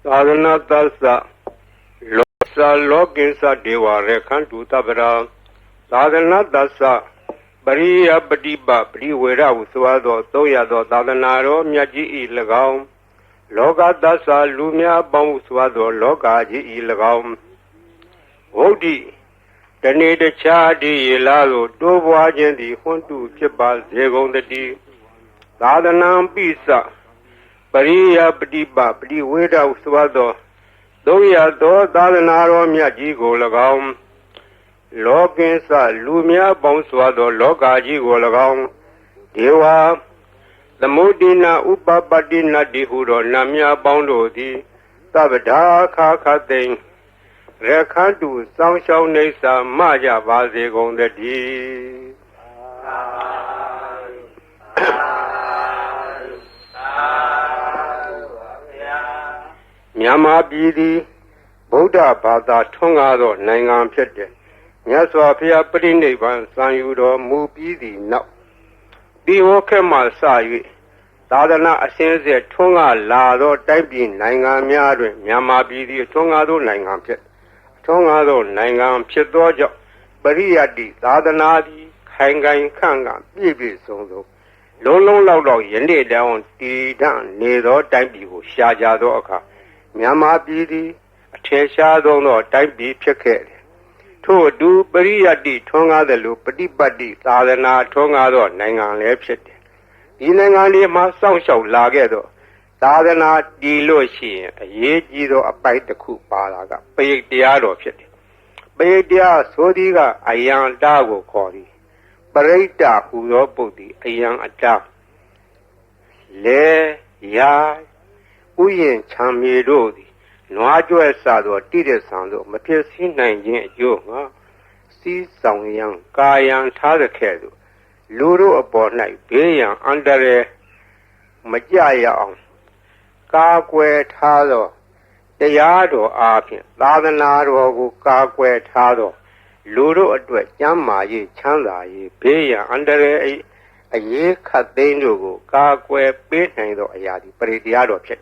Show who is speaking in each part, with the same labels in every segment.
Speaker 1: Sadhana Tassa Losa Lokinsa Deva Rekhantu Tabara Sadhana Tassa Bariya Badiba Priwera Uswado Toyado Sadhanaro Myaji Ilagam Loka Tassa Lumia Bam Uswado Loka Ji Ilagam Odi Tane de Chadi Ilado Dobo Ajendi Huntu Chibal Zegon the D Sadhanam Pisa Pariya Padiba Priwera Uswado Doya Do Dadanaro Myaji Golagam Lokinsa Lumia Bonswado Lokaji Golagam Deva the Mudina Upapadina Dihuro Namia Bondo di Tabada Kakating Rekantu Sangshaw Nesa Maja Vaze Gonda di Nyama Bidi Buddha Bada Tongado Nangan Pete Nyaswa Pia Prinnevan Sanyudo Mubidi now. Diwo Kemal Sayi Dadana Asense Tonga Lado Taibi Nangan Miadu Nyama Bidi Tongado Nangan Pet Tongado Nangan Petojo Bariadi Dadanadi Hangan Kanga Bibi Sondo Lolo Lolo Yende down Tidan Nedo Taibi Shajado Oka Nyama Bidi Atesha Dono Taibi Peke To do Bariadi Tonga the Lu Padipadi Sadana Tonga do Nangan Lepset Inangani Ma Song Show Lagedo Sadana Diloshi Yejido a bite the coup Palaga Pay Diado Pet Pay Dia Sodiga Ayan Dago Kori Pareta Hudo Budi Ayan Atta Le Ya Uyen Chamidodi Noajo Sado Tide Sando Mapesi Nanjin Yoga Si Song Yang Kayan Tadakedo Luro upon night Bayan under Majaya on Kakwe Tado Deyado Akin Ladanaro Kakwe Tado Luro Adwet Yama Ye Chanda Ye Bayan under a ye Katendo Kakwe Betando Ayadi Prediado Pet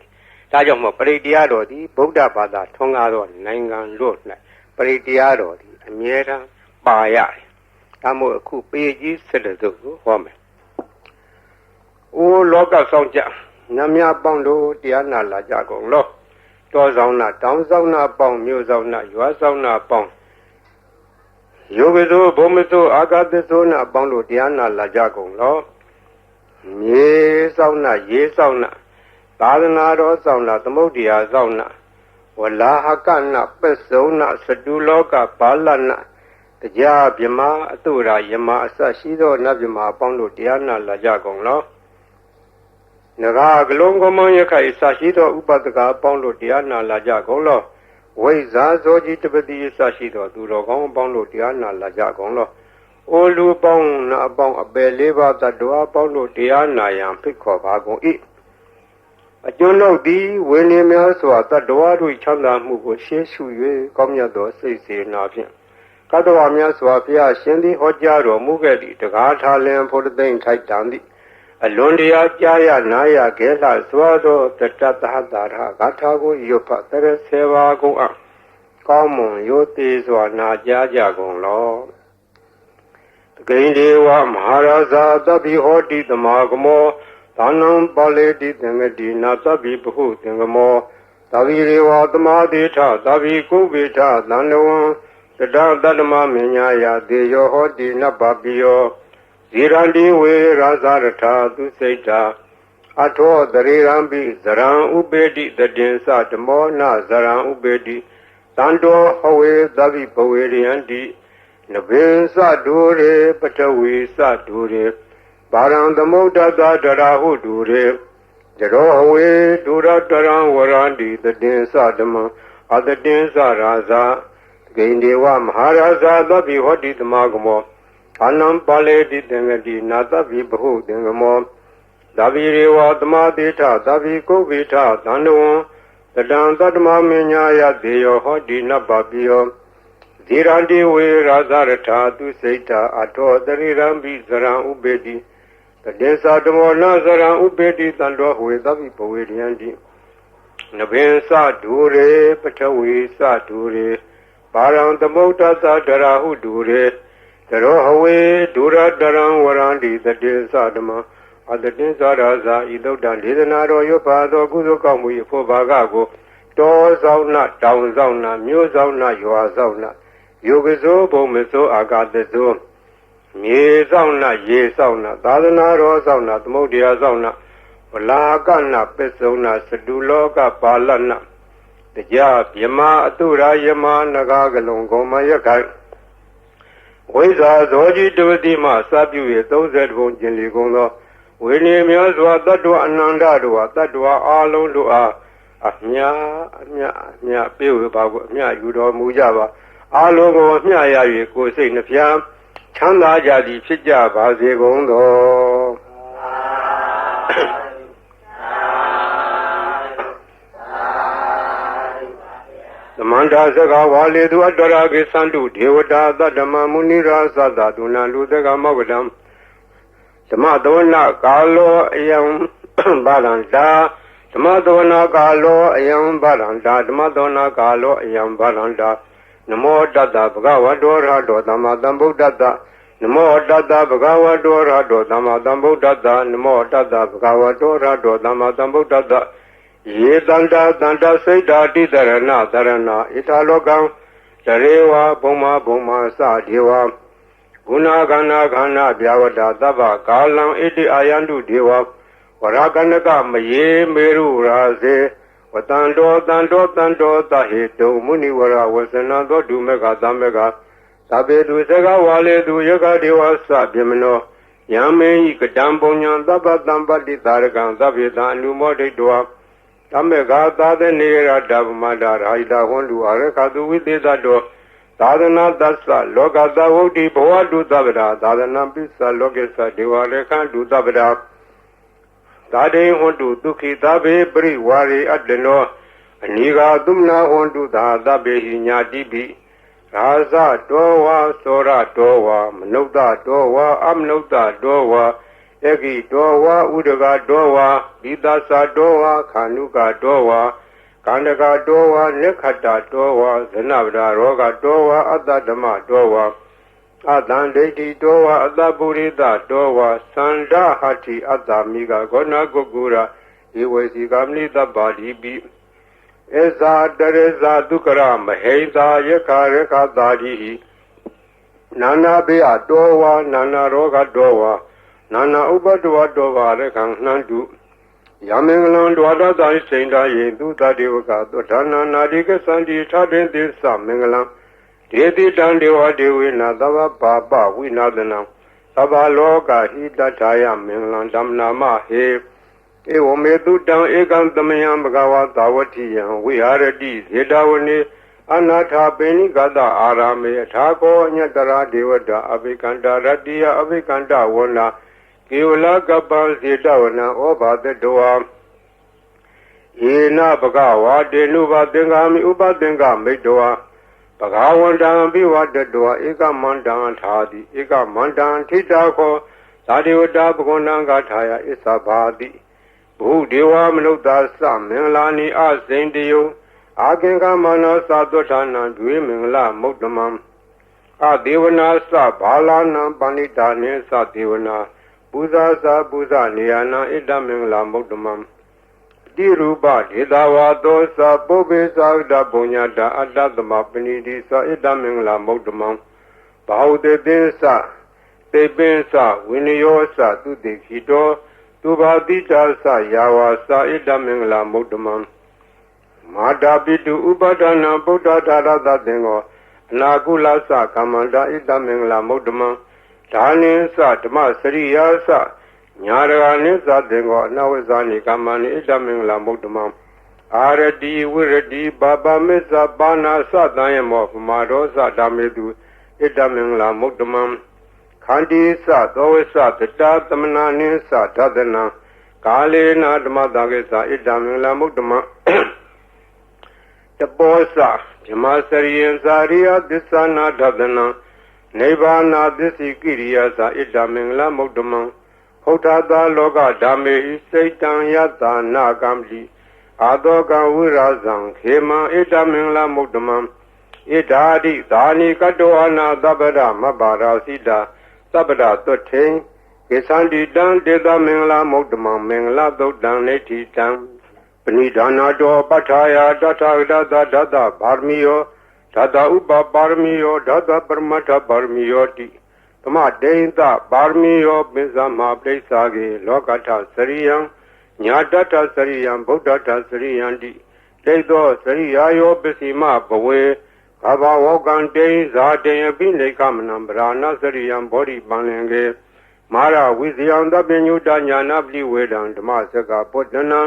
Speaker 1: Tajamo Prediado di Buddha Bada Tongado Nangan Road Prediado di Amiera Baya Tamo Kupeji Sedazo Home O Loka Sonja Namia Bondo Diana La Jago Lo Tozona Downzona Bong Musona Yuazona Bong Yogizo Bomizo Agadezona Bondo Diana La Jago Lo Ye Sauna Dadanaro Sauna, the Modia Zona, Wala Hakana, Pesona, Saduloka, Palana, the Jab Yama, Atura, Yama, Sashido, Nabima, Bondo, Diana, La Jagonglo. Naga, Glongomoyaka, Sashido, Upataka, Bondo, Diana, La Jagonglo. Weza, Zoji, Tibeti, Sashido, Durogon, Bondo, Diana, La Jagonglo. Olu Bong, Nabong, a Beleva, the Dua, Bondo, Diana, Yam, Pico, Vagon, eat. A journal D, William Yaswa, the Doadu Chanda Mugo, Sheshu, Comyado, says nothing. Kadawamia Swapia, Shendi Hojaro, Mugedi, the Gata Lamb for the Dane Tight Dandy. A Londia, Jaya, Naya, Gela, Swado, the Tatahadara, Gatago, Yopa, the Seva go up. Common, Yotis or Naja Gon Law. The Gaindewa, Maharaza, the Bihoti, the Magamo. Tanam Baledi Dengadi Natabi Puhu Dengamo Taviriwa Damadita Tavi Kubita Dandawan the Dadama Minyaya de Yohodi Nababio Zirandi We Razarata Duseta Ato Darirambi Zaran Ubedi the Densa Demona Zaran Ubedi Tando Hawe Davi Poweriandi Nabinsa Dure Patawi Sadure Baran the Moda Darahu Dure, Jerowe, Dura Daran Warandi, the Densa Dama, other Densa Raza, Gaindewa Maharaza, the Bihodi the Magamo, Anam Pale di Dengadi, Nata Vibu Dengamo, Davirewa the Madita, Davi Kovita, Dandawan, the Dandadma Minyaya, Deo Hodi Nababio, Zirandi We Razarata, Duseta, Ato, the Rirambi Zaran Ubedi. The Densa Demo Nazara Ubedi Tando with Avi Poediandi နဗင်စဒူရေပထဝီစဒူရေဘာရံသမုဒ္ဒသဒရာဟုဒူရေသရောဟဝေဒူရတရံဝရန္တိတတေသဓမ္မအတတိသရာဇာဤသုတ်တံဒေသနာတော်ရွတ်ပါသောကုသိုလ်ကောင်းမှု၏ဖို့ဘာကကိုတောဆောင်နာတောင်ဆောင်နာမြို့ဆောင်နာရွာဆောင်နာယုဂဇောဘုံမဇောအာဂတဇောမြေဆောင်နာရေဆောင်နာသာသနာတော်ဆောင်နာသမုဒ္ဒရာဆောင်နာဝလာကနာပစ္စုံနာစတုလောကပါလနာတရားဗြဟ္မာအတုရာယမနဂါကလုံကောမယခိုင်ဝိဇာဇောကြီးတဝတိမှစပြု၍30ဘုံကျင်လီကုန်သောဝိနည်းများစွာတတ္တဝအနန္တတို့ဟာတတ္တဝအာလုံးတို့အားအမြပြေဝပါကိုအမြယူတော်မူကြပါအာလုံးကိုအမြရ၍ကိုယ်စိတ်နှဖျားချမ်းသာကြသည်ဖြစ်ကြပါစေကုန်သောသမန္တာစကားဝါလေသူအတ္တရာကိသန္တုဒေဝတာသတ္တမမုနိရာသတ္တဒုဏလူတကမောကတံဓမ္မသဝနာကာလောအယံဗာရန္တာဓမ္မသဝနာကာလောအယံဗာရန္တာဓမ္မသဝနာကာလောအယံဗာရန္တာနမောတတ္တဘဂဝတောရဟတောသမ္မာသမ္ဗုဒ္ဓတ္တနမောတတ္တဘဂဝတောရဟတောသမ္မာသမ္ဗုဒ္ဓတ္တနမောတတ္တဘဂဝတောရဟတောသမ္မာသမ္ဗုဒ္ဓတ္တယေတန္တာတန္တစိတ်ဓာတိတရဏတရဏဣထာလောကံတရေဝဘုံမာဘုံမာစဒေဝဂုဏခန္ဓာခန္ဓာဗျာဝတ္တသဗ္ဗကာလံဣတိအာယန္တုဒေဝဝရကနကမယေမေရုရာဇေဝတန္တောတန္တောတန္တောသဟေတုမုနိဝရဝဇနသောဒုမေကသမေကသဗ္ဗေတုစကဝါလေတုယကဒေဝသဗြမနောယံမေဟိကတံပုညံသဗ္ဗတံပတ္တိသာရကံသဗ္ဗေတံအနုမောဒိတောသမေကသာသနေရတဗမန္တရာဟိတဟွန်လူအရခတုဝိသေသတောသာသနာတ္သလောကသဝုဒ္ဓိဘဝတုသဗ္ဗရာသာသနာပိစ္ဆလောကေသဒေဝရေခတုသဗ္ဗရာသာဒေဟွန်တုဒုခိသဗ္ဗေပရိဝါရေအတ္တနောအနိဂါသုမနာဟွန်တုသာသဗ္ဗေဟိညာတိပိရာဇတောဝါသောရတောဝါမနုဿတောဝါအမနုဿတောဝါဧကိတောဝါဥဒကတောဝါဒီသသတောဝါခာနုကတောဝါကန္တကတောဝါနိခတတောဝါဇနဗဒရောဂတောဝါအတ္တဓမ္မတောဝါအတံဒိဋ္ဌိတောဝါအတ္တပုရိသတောဝါသန္ဓဟတိအတ္တမိကဂောဏကုကုရာဧဝေစီကမနိတ္တပါတိပိဧဇာတရေဇာဒုက္ခရမဟိသာယခရခတာတိဟိနာနာဘေအတောဝါနာနာရောဂတောဝါနာနာဥပတ္တဝတောဝါရခံနှံတုယမင်္ဂလံဒွါဒသံစိန္ဒယေသူတတေဝကသောဌာနာနာတိကသန္တိထတေသစ္စမင်္ဂလံဒေတိတံဒေဝဒေဝေနသဗ္ဗပါပဝိနာသနံသဗ္ဗလောကဟိတထာယမင်္ဂလံဓမ္မနာမဟေဧဝမေတုတံဧကံသမယံဘဂဝါသာဝတိယံဝိဟာရတိဇေတဝနေအနာထာပိဏိကတအာရမေအထာကောအညတရာဒေဝတာအဘိကန္တာရတ္တိယအဘိကန္တဝနာကေဝလကပ္ပံစေတဝနံဩဘာတတောယေနဘဂဝါတေနုဘသင်္ကာမိဥပသင်္ကမိတ္တောဘဂဝန္တံပိဝတတောဧကမန္တံထာတိဧကမန္တံထိတာခောသာဒေဝတာဘဂဝန္တံဂထာယဣသဘာတိဘုဒေဝမနုဿသမင်္ဂလာနိအစိန်တယုအာကင်္ဂမနောသသုဌာနံဒွေမင်္ဂလမုဒ္ဓမံအဒေဝနာသဘာလာနံပဏိတာနေသဒေဝနာပူဇာသာပူဇာနေယနာဣဒမင်္ဂလာမုဒ္ဓမံတိရူပဒေသဝါသောသပုပ္ပေသာဒပုညတာအတ္တသမပဏိတိသဣဒမင်္ဂလာမုဒ္ဓမံဘာဟုတေသစ္စတေပင်္စဝိနယောသသုတိခိတောသူဘာတိတာသယာဝါသဣဒမင်္ဂလာမုဒ္ဓမံမာတာပိတုဥပဒနာဗုဒ္ဓဒါရသသင်္ကောအနာကုလသကမ္မန္တာဣဒမင်္ဂလာမုဒ္ဓမံဒါနိသဓမ္မစရိယာသညာရဂာနိသသင်္ကောအနဝိဇာနိကမ္မနိဣဒမင်္ဂလာမုဒ္ဓမံအာရတိဝိရတိဘာပမေသပါဏာသတံယမောပမာဒောသဓမ္မေတုဣဒမင်္ဂလာမုဒ္ဓမံခန္တီသသောဝိသတတသမနာနိသဓဒနံကာလေနာဓမ္မတကေသဣဒမင်္ဂလာမုဒ္ဓမံတပောသဓမ္မစရိယံသာရိယသစ္ဆနာဓဒနံနိဗ္ဗာနာသစ္စိကိရိယာသဣဒမင်္ဂလာမုဒ္ဓမံဖုဋ္ဌသာလောကဓမ္မေဟိစိတ်တံယတနာကံတိ အာတောကံဝိရာဇံခေမံဣတမင်္ဂလမုဒ္ဓမံဣဒာတိသာနိကတောအနာသဗ္ဗဒမဘာရာစိတာသဗ္ဗဒသွတ်ထိန်ကိသန္တိတံတေသမင်္ဂလမုဒ္ဓမံမင်္ဂလသုတ်တံနေတိတံပဏိဒါနာတောပဋ္ဌာယတထာဂတသဒတ္တဗာရမီယောဓာတဥပပါရမီယောဓာတပရမတ္ထပါရမီယောတိသမတေယသပါရမီယောပိစ္ဆမပိစ္ဆာကေလောကထစရိယံညာတထစရိယံဗုဒ္ဓထစရိယံတိဒိဋ္ဌောစရိယာယောပစ္စည်းမဘဝေကဘာဝကံတေဇာတေယပိနေကမနံဗရာဏစရိယံဘောဓိပန္လင်ကေမာရဝိဇယံတပညုတညာနာပလိဝေဒံဓမ္မစကပုတ္တနံ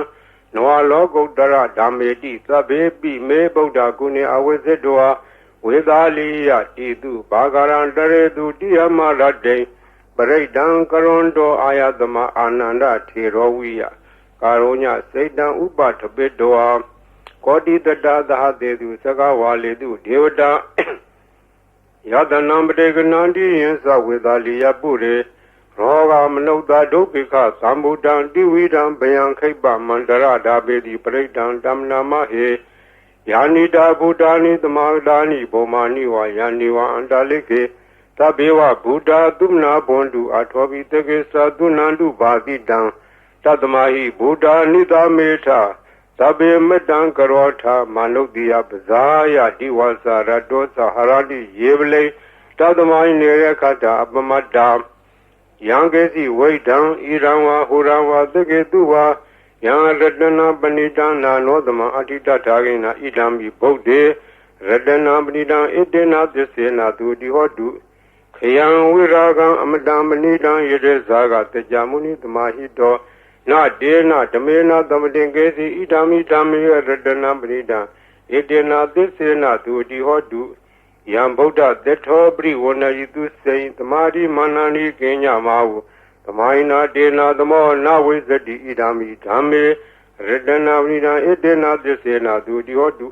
Speaker 1: နဝလောကုတ္တရဓမ္မေတိသဗ္ဗေပိမေဗုဒ္ဓကုဏေအဝိဇ္ဇတောဝေသာလိယတိတုဘာဂရံတရေတုတိယမရတေပရိဒံကရွန်တောအာယသမအာနန္ဒထေရောဝိယကာရောညစိတ်တံဥပထပိတောကောတိတတသဟတေတုသကဝါလေတုဒေဝတာယတနံပတေကနန္တိယသဝေသာလိယပုရေရောဂမနုဿဒုက္ခိခသံဗုဒ္ဓံတိဝိဒံဘယံခိပ္ပမန္တရဓာပေတိပရိဒံတမ္နာမဟေယာနိတာဗုဒ္ဓာနိသမဂဒာနိဘောမာနိဝါယာနိဝါအန္တလိကေသဗ္ဗေဝဗုဒ္ဓသုမနာဘွန်တုအထောပိတကေသသုနန္တုဘာတိတံတတမဟိဗုဒ္ဓနိသမေထသဗ္ဗေမတံကရောထမနုဿိယပဇာယတိဝါစာရတောသဟရတိယေဝလေတတမဟိနေရခတအပမတ္တာယံကေစီဝိဒံဣရံဝါဟူရံဝါသကေတုဝါယံရတနာပဏိတံနာနောသမအဋ္ဌိတထာဂိနာဣဒံမိဗုဒ္ဓေရတနာပဏိတံဣတေနသစ္စေနာသူတိဟောတုခယံဝိရာဂံအမတံပဏိတံယရေဇာကတကြမုနိသမာဟိတောနာဒေနဓမေနသမတင်ကေစီဣဒံမိဓမ္မေရတနာပဏိတံဣတေနသစ္စေနာသူတိဟောတုယံဗုဒ္ဓသစ္ထောပရိဝဏယိတုစေသမာဓိမာနန္ဒီကိညမဟုသမိုင်းနာဒေနာသမောနဝိဇ္ဇတိဣဒာမိဓမ္မေရတနာဝိဒံဣတေနသစ္စေနာသူတိဟောတု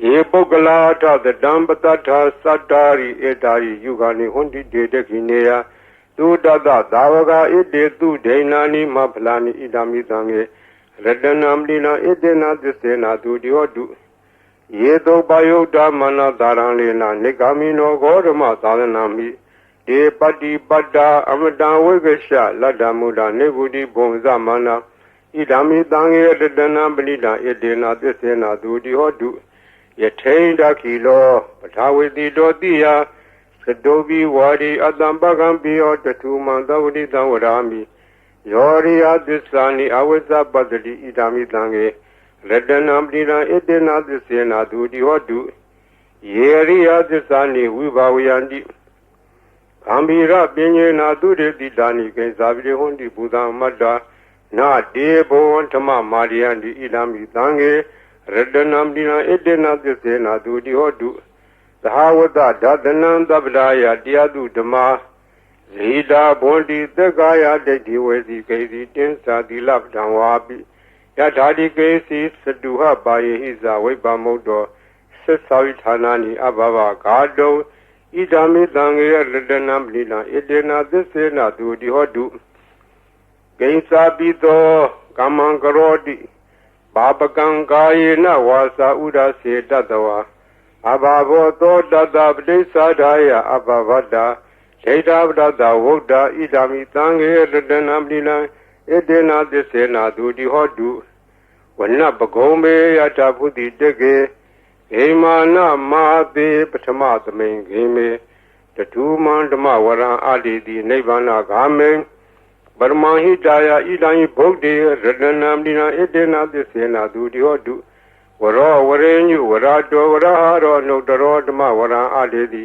Speaker 1: ယေပုဂ္ဂလာထသတံပတ္ထသတ္တာရိဧတာရိယုဂာနိဟွန်တိဒေတခိနေယသုတတသာဝကဣတေသူဒိဏာနိမဖလာနိဣဒာမိသံဃေရတနာမလိနာဣတေနသစ္စေနာသူတိဟောတုယေတောပယုဒ္ဓမနသာရံလေနာနိဂာမိနောဂောဓမသာသနာမိဒေပတိပတ္တာအမတံဝိကရှလတ္တမုဒ္ဒနေဗုတိဘုံဇမနာဣဒာမိသံဃေရတနာပဏိတံဣတေနသစ္စေနာသူတိဟောတုယထိန်တခိလောပထာဝေတိတောတိယသတောပိဝါဒီအတ္တံပကံပိယောတထုမံသဝတိတံဝရာမိယောရိယသစ္စာနိအဝိဇ္ဇပတ္တိဣဒာမိသံဃေရတနာပဏိတံဣတေနသစ္စေနာသူတိဟောတုယေရိယသစ္စာနိဝိဘာဝယန္တိဂံဗီရပညေနာသူရေတိတာနိကိဇာပိရေဟွန်တိဘုဒ္ဓမတ္တာနာတေဘောဝံဓမ္မမာရိယန္တိဣဒာမိသံဃေရတနာပဏိတံဣတေနသစ္စေနာသူတိဟောတုသဟဝတဒသနံသဗ္ဗဒါယတရားသူဓမ္မာဇိတာဘွန်တိသက္ကာယဒိဋ္ဌိဝေစီကေစီတင်းစာတိလပ္ပံဝါပိယထာတိကေစီသတုဟပါယေဟိဇဝိပမုတ်တောသစ္စာဝိဌာနာနိအဘဘဂါတုံဣဒာမိသံဃေရတနာပဏိတံဣတေနသစ္စေနာသူတိဟောတုကိဉ္စာပိသောကမ္မံကရောတိဘာပကံကာယေနဝါစာဥဒစေတတဝါအဘဘောသောတတပတိစ္ဆာဒာယအဘဗတ္တာဒိဋ္ဌပတ္တဝုဒ္ဓဣဒာမိသံဃေရတနာပဏိတံဣတေနသစ္စေနာသူတိဟောတုဝနပဂုံမေယတဖုတိတကေဂေမာနမာတိပထမသမိန်ဂေမေတထုမန္ဓမဝရံအာတိတိနိဗ္ဗာနဂာမေပရမဟိတာယဣဒံဘုဒ္ဓေရတနာပဏိတံဣတေနသစ္စေနာသူတိဟောတုဝရောဝရေညုဝရတောဝရဟာရောနုတရောဓမ္မဝရံအာတိတိ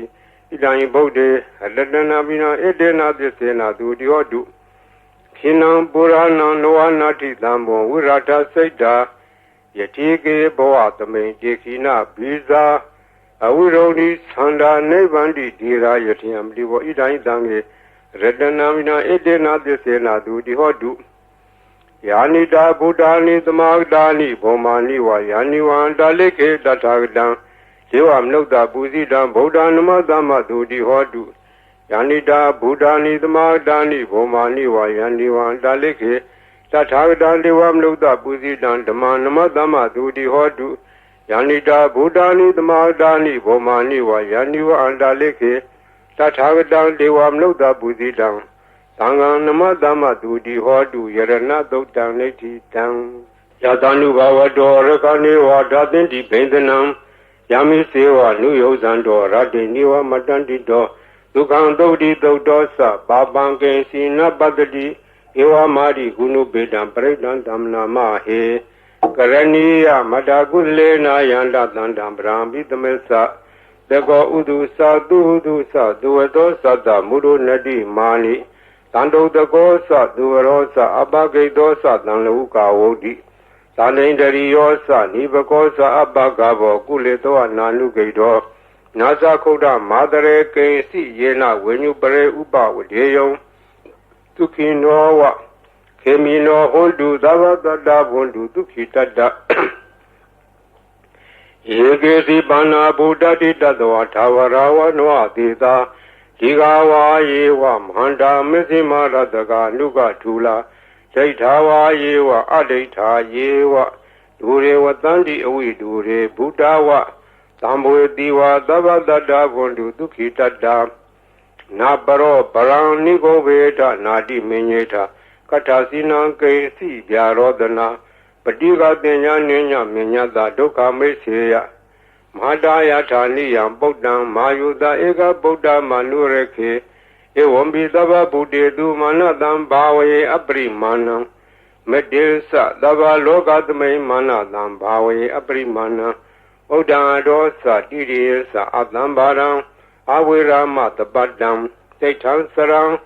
Speaker 1: ဣဒံဘုဒ္ဓေရတနာပဏိတံဣတေနသစ္စေနာသူတိဟောတုခိနံပုရဏံနဝနာတိသံဘောဝိရထစိတ်တာယတိကေဘောသမိန်တေခိနဘိဇာအဝိရုဒိသန္တာနိဗ္ဗန္တိဒီရာယတိယံပတိဘောဣဒံသံဃေရတနာမိနာဣတေနသစ္စေနာသူတိဟောတုယာနိတာဗုဒ္ဓာနိသမဂဒာနိဘောမာနိဝါယာနိဝံတာလိခေတထာဂတံဇေဝမနုဿပူဇိတံဗုဒ္ဓနမသမသူတိဟောတုယာနိတာဗုဒ္ဓာနိသမဂဒာနိဘောမာနိဝါယာနိဝံတာလိခေတ Tathagatang Devamlukta Pusidang Dhammanamatama Dudi Hodu Yanita Buddhani Dhamadani Bomani wa Yaniwa Andaleke Tathagatang Devamlukta Pusidang Tangang Namadama Dudi Hodu Yarana Dotang Neti Tang Yatanu Bhavado Rakani Wadatinti Pendanam Yami Sewa Nuyozando Radiniwa Matandido Dukang Dodi Dodosa Babanke Sina Badadi Ewa Madi Gunu Bedam Predan Damna Mahe Karaniya Madagule na Yanda Dandam Brambi Tamesa Dego Udusa Dudusa Duedosa Da Mudu Nadi Mani Tando Dagosa Duerosa Abagedosa Danluka Wodi Salendari Yosa Nibakosa Abagabo Kuleto Nanu Gaido Nasa Koda Madare Kensi Yena Wenu Bare Uba Wadeyo Tukinowa Kemino Hondu Davada Hondu Tukitada Yegesi Bana Buddha Didadwa Tawarawa Noa Dita Tigawa Yewa Manda Mizima Radaga Nuga Tula Jaitawa Yewa Adita Yewa Dure Watandi Awi Dure Buddhawa Tambu Diwa Davada Hondu Tukitada Nabaro Parang Nigo Veda Nadi Minyeta Katasina Kaisi Byarodana Padiga Denya Nenya Minyada Doka Meseya Madaya Taniya Bodam Mayuda Ega Boda Manureke Ewambi Dava Budedu Manadam Bawe Abri Manam Medilsa Dava Logadme Manadam Bawe Abri Manam Oda Dosa Didirsa Adambaram Awira Matabadam, Satan Sarang,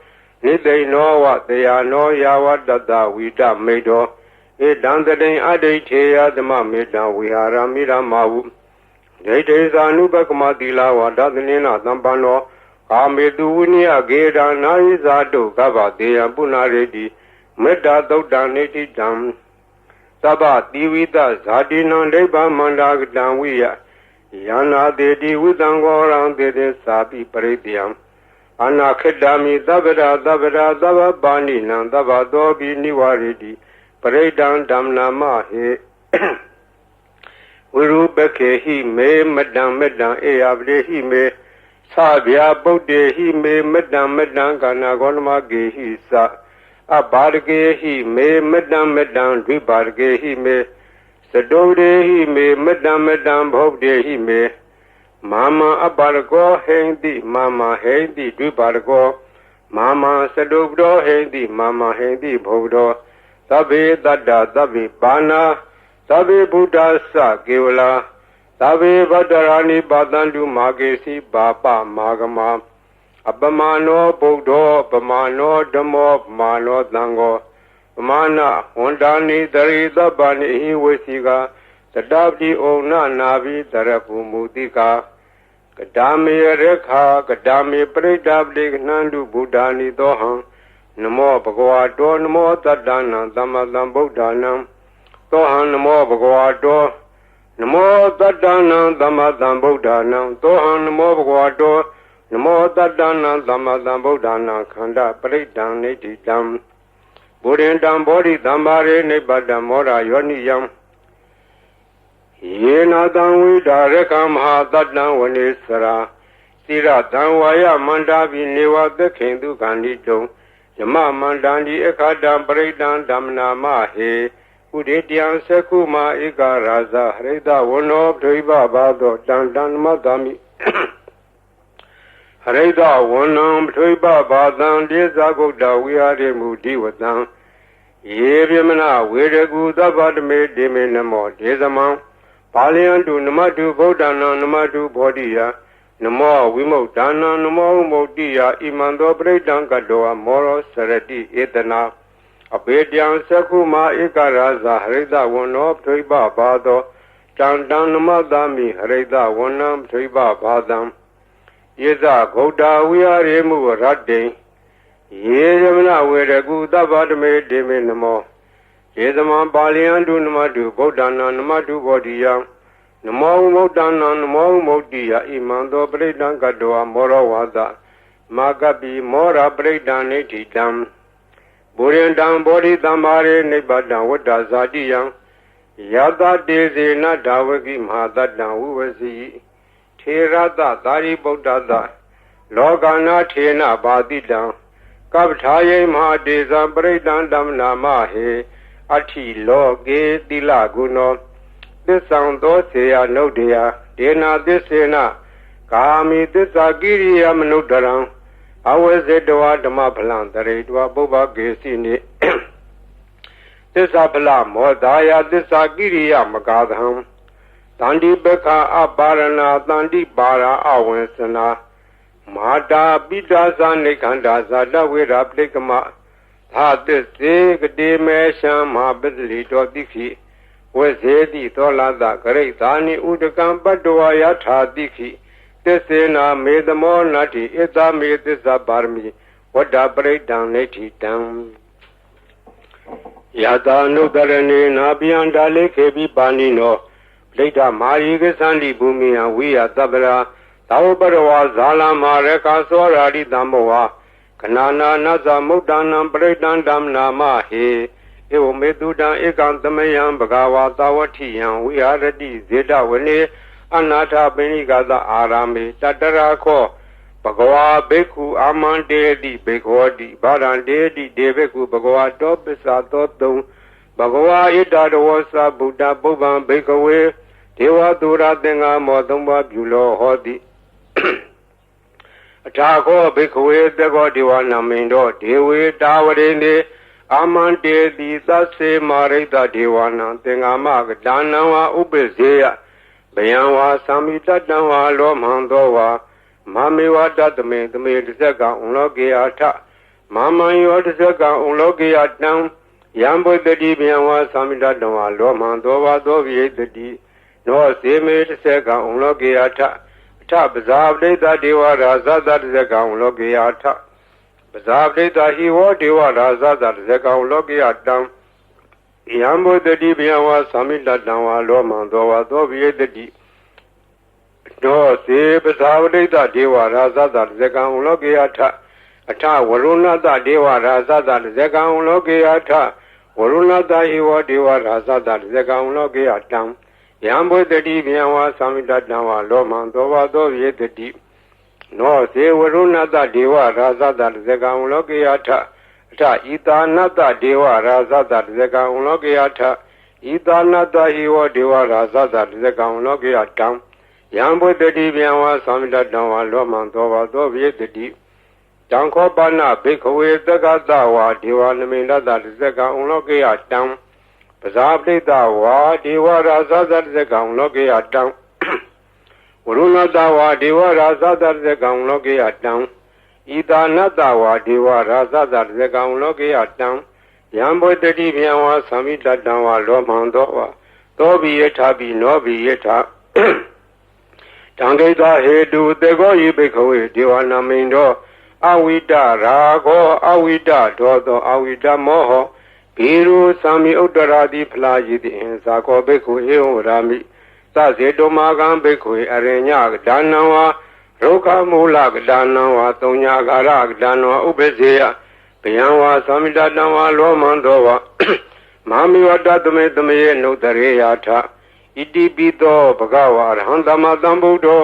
Speaker 1: Nide Noa, they are no Yawa Dada, Vida Medo, a Dandadin Adetea, the Mamida, we are Amida Mawu. They days are Nubakumadila, or Dadanina, Dambano, Amedunia, Geda, Narizado, Gava, de Abunaredi, Meda Dodaneti Dam, Saba, Divida, Zadina, Deba Mandag, Danwia. Yana dedi Widangorang de Sabi Parediam Anakadami Davada Dava Bani Nan Dava Dobi Niwaridi Paredan Damna Mahe Urubeke he me Madam Eavde he me Sabia Bode he me Madam Ganagonma ge he sa Abarge he me Madam Dribarge he me Sadode he me Madam Bogde he me Mama Abargo Hendi Mama Hendi Dubargo Mama Sadobdo Hendi Mama Hendi Bogdo Tabe Dada Tabe Bana Tabe Buddha Sa Gevla Tabe Badarani Badandu Magesi Baba Magama Abamano Bogdo Abamano Damo Mano Dango Mana Hondani Darida Bani Wesiga Tadabdi Ona Navi Darapu Mudika Kadami Rekha Kadami Predabdi Nandu Buddhani Dohan Namo Bhagavato Namo Tadana Damadam Buddhanam Dohan Namo Bhagavato Namo Tadana Damadam Buddhanam Dohan Namo Bhagavato Namo Tadana Damadam Buddhana Khanda Predan Nitidam Buddham Bodhi Dambare Nebada Mora Yoniyam Yena Danwi Darekam Hadadan Wanisara Sira Danwaya Mandavi Newa the Kindu Gandido Yama Mandandi Ekadam Bredan Damna Mahe Udidian Sekuma Ika Raza Reda Wono Driba Bado Dandan Madami Reda Wonam Driba Badan Dezagoda we are Mudi Wadan Yevimana Wedegu Dabadme Deminamo Dezamam Palian to Namatu Bodana Namatu Bodia Namo Wimo Dana Namo Modia Imando Bredan Gadoa Moro Sarati Etana Abedian Sakuma Ikaraza Reda Wono Triba Bado Dandan Namadami Reda Wonam Triba Badam Yeza Goda we are Emu Radde Yezamana Wedegu Dabadme Deminamo Yezama Balian to Namatu Bodana Namatu Bodia Namo Modana Namo Modia Imando Bredan Gadoa Moro Wada Magabi Mora Bredan Eti Dam ဘူရင်တံဘောဓိသမ္မာရေနိဗ္ဗတံဝတ္တဇာတိယံယတတေဇေနဒါဝကိမဟာတတံဝုဝစီထေရတသာရိပုတ္တသလောကနာထေနဘာတိတံကပ္ပထာယိမဟာတေဇံပရိတံဓမ္မနာမဟေအဋ္ဌိလောကေတိလဂုဏောသစ္ဆံသောစေယနုဒ္ဒေယဒေနာသစ္စေနကာမိသစ္စာကိရိယမနုဒ္ဒရံအဝေဇေတဝဓမ္မဖလံတရေတဝပုဗ္ဗကေစီနိသစ္စာဖလမောဒါယသစ္စာကိရိယမကာသံတန္တိပခအပါရဏတန္တိပါရာအဝေစနာမာတာပိတာဇာနိခန္ဓာဇာတဝေရပလိကမသာသစ္စေကတိမေရှံမဟာပတ္တိတောတိခိဝေဇေတိသောလာတဂရိသာနိဥဒကံပတ္တဝယထာတိခိသစ္စေနာမေသမောနတ္တိဣသမေသစ္စာပါရမီဝတ္တပရိဒံနေတိတံယတာနုတရဏေနာပိယံဒါလေခေပိပါဏိနောပဋိဌမာယိကသန္တိဘူမိယဝိယသဗ္ဗရာသာဝပရဝါဇာလမရကသောရာတိတံဘောဝခဏနာနသမုဒ္ဒနာပရိဒံဓမ္မနာမဟေဧဝမေတုတံဧကံသမယံဘဂဝါသာဝတိယံဝိဟာရတိဇေတဝနေအနာထပိဏိကသအာရမေတတရာခောဘဂဝါဘိက္ခုအာမန္တေတိဘေခောတိဗာရန္တေတိဒေဘိက္ခုဘဂဝါတောပစ္ဆာသောတုံဘဂဝါဣတတဝောသဗုဒ္ဓပုဗ္ဗံဘိက္ခဝေဒေဝသူရသင်္ဃမောသုံးပါးပြုလောဟောတိအထာခောဘိက္ခဝေသကောဒေဝနာမိန်တော်ဒေဝေတာဝရိနေအာမန္တေတိသစ္စေမာရိတဒေဝနာသင်္ဃမကဒါနံဝါဥပ္ပဇေယဘယံဝါသံမိတတံဝါလောမံသောဝါမမေဝတတမေသမေတဇက်ကံဥလောကေယထမမံယောတဇက်ကံဥလောကေယတံယံဘုဒ္ဓတိဘယံဝါသံမိတတံဝါလောမံသောဝါသောဝိယတတိနောစေမေတဇက်ကံဥလောကေယထအထပဇာပဋိသဒေဝရာဇသတဇက်ကံဥလောကေယထပဇာပဋိသဟိဝောဒေဝရာဇသတဇက်ကံဥလောကေယတံယံဘုဒ္ဓတိဘယံဝါသံမိတတံဝါလောမံသောဝါသောဝိယတတိနောစေပဇာဝတိတဒေဝရာဇသတဇကံဥလောကေယထအထဝရုဏတဒေဝရာဇသတဇကံဥလောကေယထဝရုဏတဟိဝဒေဝရာဇသတဇကံဥလောကေယတံယံဘုဒ္ဓတိဘယံဝါသံမိတတံဝါလောမံသောဝါသောဝိယတတိနောစေဝရုဏတဒေဝရာဇသတဇကံဥလောကေယထအထဣတာနတဒေဝရာဇသတဇကံဥလောကေယထဣတာနတဟိဝဒေဝရာဇသတဇကံဥလောကေယတံယံဘုဒ္ဓတိဗျံဝါသံမိတတံဝါလောမံသောဝါသောဝိယတတိတံခောပါဏဘိက္ခဝေသက္ကတဝါဒေဝနမိန္ဒတတဇကံဥလောကေယတံပဇာပဋိတဝါဒေဝရာဇသတဇကံဥလောကေယတံဝရုဏတဝါဒေဝရာဇသတဇကံဥလောကေယတံဣတာနတဝါဒေဝရာဇသတဇကံဥလောကေယတံယံဘုဒ္ဓတိဗျံဝါသံမိတတံဝါလောမံသောဝါသောဘိယထာပိနောဘိယထာတံဂိတဟေတုတေကောယိဘိက္ခဝေဒေဝနာမိန်တော်အဝိတရာဂောအဝိတဒောသောအဝိတမောဟဘိရုသံမိဥတ္တရာတိဖလာယိတိအင်ဇာကောဘိက္ခဝေဧဝရာမိသဇေတောမာကံဘိက္ခဝေအရိညကဒါနံဝါရုခမူလကဒါနံဝါသုံးညာဂါရကဒါနံဝါဥပ္ပဇေယဘယံဝါသံမိတတံဝါလောမံသောဝါမဟာမိဝတ္တသမေသမေနုတရေယထဣတိပိသောဘဂဝါရဟံသမတံဗုဒ္ဓော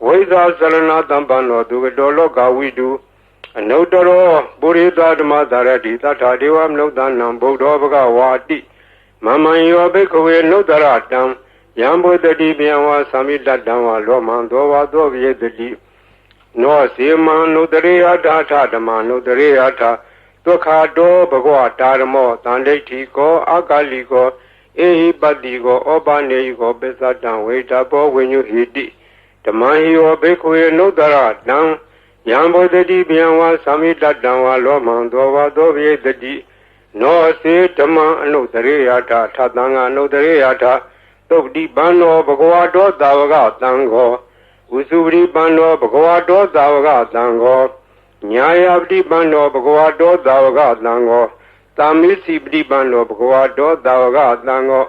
Speaker 1: ဝိဇာစရဏတံပန္နောဒုက္ခတောလောကဝိတုအနုတ္တရောပုရိသဓမ္မသာရတိသတ္ထာဒေဝမနုဿာနံဗုဒ္ဓောဘဂဝါတိမမံယောဘိက္ခဝေနုတ္တရတံယံဘုဒ္ဓတိဗျံဝါသံမိတတံဝါလောမံသောဝါသောဝိယတတိနောစေမံနုတရေယထာထဓမ္မနုတရေယထာဒုက္ခတောဘဂဝတာရမောတန္ဒိဋ္ဌိကောအာကာလိကောဧဟိပတ္တိကောဩပနေယကောပစ္စတံဝေတဘောဝိညုဟိတိဓမ္မဟိယောဘိက္ခဝေနုတ္တရတံယံဘုဒ္ဓတိဗျံဝါသံမိတတံဝါလောမံသောဝါသောဝိယတတိနောစေဓမ္မအနုတရေယထာထသံဃာအနုတရေယထာသုပ္တိပန္နောဘဂဝါတောသာဝကသံဃောဥစုပတိပန္နောဘဂဝါတောသာဝကသံဃောညာယပတိပန္နောဘဂဝါတောသာဝကသံဃောသာမိစီပတိပန္နောဘဂဝါတောသာဝကသံဃော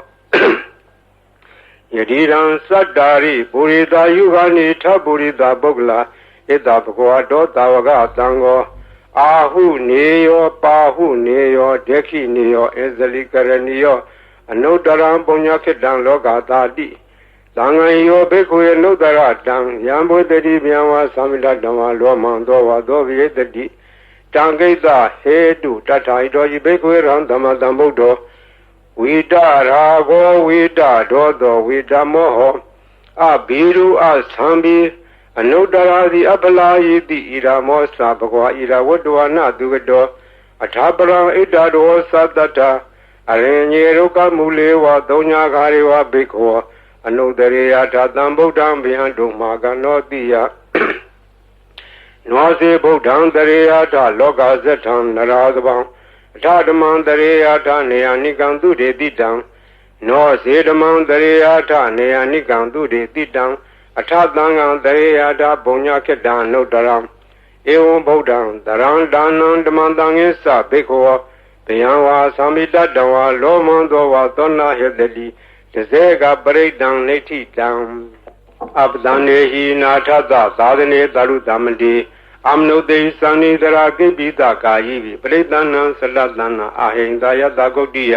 Speaker 1: ယတိရံသတ္တာရိပုရိသယုဂာနိထပုရိသပုဂ္ဂလာဣတဘဂဝါတောသာဝကသံဃော အာဟုနေယောပါဟုနေယောဒက္ခိနေယောဧဇလိကရဏီယောအနုတ္တရံပုညခိတံလောကသာတိသံဃံယောဘိက္ခုအနုတ္တရတံယံဘုဒ္ဓတိဗျံဝါသမိတဓမ္မလောမံသောဝါသောဝိတတိတံကိတဟေတုတထာဣတောယိဘိက္ခုရံဓမ္မတံဗုဒ္ဓောဝိတရာဂောဝိတဒောသောဝိတမောဟောအဘိရုအသံဘိအနုတ္တရာတိအပလာယိတိဣရာမောသဘဂဝါဣရာဝတ္တဝနာသူကတောအထာပရံဣတတောသတ္တထာအရင်ညေရုကမူလေဝသုံးညာခါရေဝဘိက္ခောအနုတ္တရေယထာတံဗုဒ္ဓံဗျံတုမာကနောတိယနောစေဗုဒ္ဓံတရေယထာလောကဇထံနရာသဗံအထာဓမ္မံတရေယထာနေယနိကံသူတေတိတံနောစေဓမ္မံတရေယထာနေယနိကံသူတေတိတံအထသံဃံတရေယထာဘုံညာခေတ္တံနုတ္တရံဧဝံဗုဒ္ဓံတရံဒါနံဓမ္မံတံငိသဘိက္ခောဗျံဝါသမိတတဝါလောမံသောဝါသောနာဟေတတိတဇေကပရိဒံနေတိတံအပဒံနေဟိနာထသသာသနေတရုသမတိအမနုတေသံနိတရာကိပိတကာယိပိပရိဒဏံသလတနာအာဟိန္ဒယတဂုတ်တိယ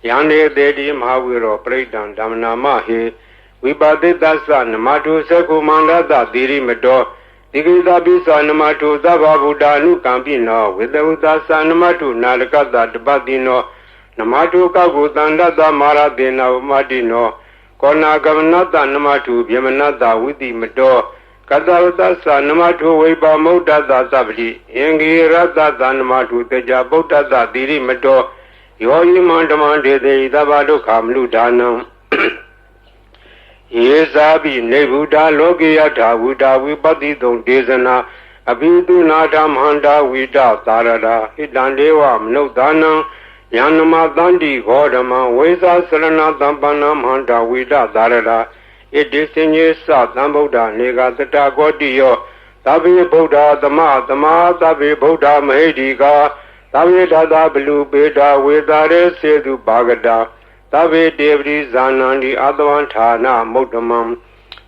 Speaker 1: ယန္နေတေတိမဟာဝိရောပရိဒံဓမ္မနာမဟေဝိပါတိတသနမတုသကုမန္တတသီရိမတောဒီကိတပိသနမတုသဗ္ဗဗုဒ္ဓ ानु ကံပိနောဝေတဝသသနမတုနာလကတတပတိနောနမတုကောကုတန္တတမာရတေနဝမတိနောကောနာကမနတနမတုဗျမနတဝိတိမတောကတဝတသနမတုဝိပါမုဒ္ဒတသဗ္ဗတိအင်္ဂိရတသနမတုတေကြဗုဒ္ဓတသီရိမတောယောဟိမန္တမန္တေတိသဗ္ဗဒုက္ခမနုဒါနံယေဇာပိနေဗုဒ္ဓလောကေယထာဝုဒ္ဓဝိပတိတုံဒေသနာအဘိတုနာထမန္တာဝိတသာရတာဣတံဒေဝမနုဿာနံယန္နမတန္တိဂောဓမံဝိဇာစရဏတံပန္နမန္တာဝိတသာရတာဣတိစဉ္ညေသသံဗုဒ္ဓနေကသတ္တကောတိယောသဗ္ဗေဗုဒ္ဓသမသမာသဗ္ဗေဗုဒ္ဓမဟိတိကာသဗ္ဗေတသဘလူပေတာဝေတာရေစေတုပါကတာသဗ္ဗေတေပရိဇာနန္တိအတဝံဌာနမုဒ္ဓမံ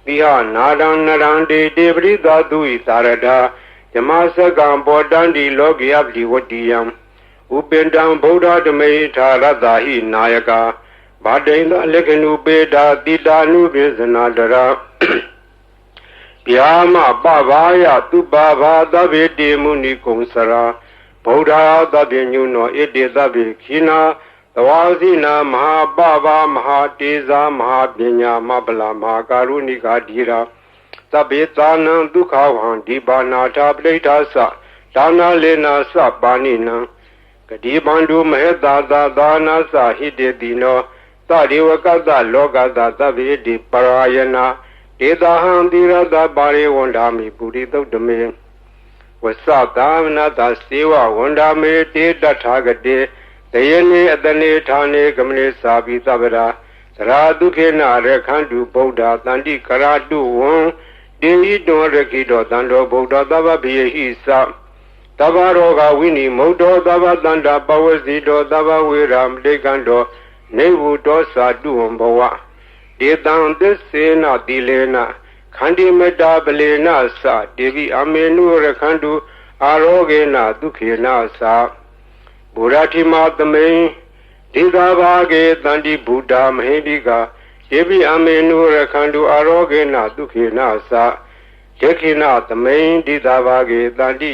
Speaker 1: တိဟနာဒံနရန္တိတေပရိသာတုဣသာရတာဓမ္မစကံဘောတန္တိလောကယပတိဝတ္တိယံဥပင်တံဗုဒ္ဓဓမေထာရတ္တာဟိနာယကာဗာတိန္တလက္ခဏုပေတာတိတာနုပိစနာတရာဗျာမပဘာယသူပဘာသဗ္ဗေတေမုနိကုံစရာဗုဒ္ဓသဗ္ဗညုနောဣတိသဗ္ဗေခိနာသဝါစီနာမဟာပဘာမဟာတေဇာမဟာပညာမပလာမဟာကာရုဏိကာဓိရာသဗ္ဗေသာနံဒုက္ခဝံဒီပါနာထာပဋိဋ္ဌာသဒါနာလေနာသပါဏိနံကတိပန္တုမဟေတာသာသာနာသဟိတေတိနောသဒေဝကတလောကတသဗ္ဗေတိပရာယနာဒေတာဟံတိရတပါရိဝန္ဒာမိပုရိသုတ်တမေဝသသာမနတစေဝဝန္ဒာမေတေတထာဂတေတယနေအတနေဌာနေကမနေသာပိသဗ္ဗရာသရာဒုခေနရခန္တုဗုဒ္ဓတန္တိကရာတုဝံတေဟိတောရခိတောတန္တောဗုဒ္ဓသဗ္ဗပိယဟိသသဗ္ဗရောဂဝိနိမုဒ္ဒောသဗ္ဗတန္တာပဝစီတောသဗ္ဗဝေရမတိကံတောနေဝုတောသာတုဝံဘဝဒေတံသစ္စေနတိလေနခန္တိမတ္တာပလေနသတေဝိအမေနုရခန္တုအာရောဂေနဒုခေနသဗုဒ္ဓတိမသမိန်ဒေသာဘာဂေတန္တိဗုဒ္ဓမဟိတိကာယေပိအမေနုရခန္တုအာရောဂေနဒုခေနသယခိနသမိန်ဒေသာဘာဂေတန္တိ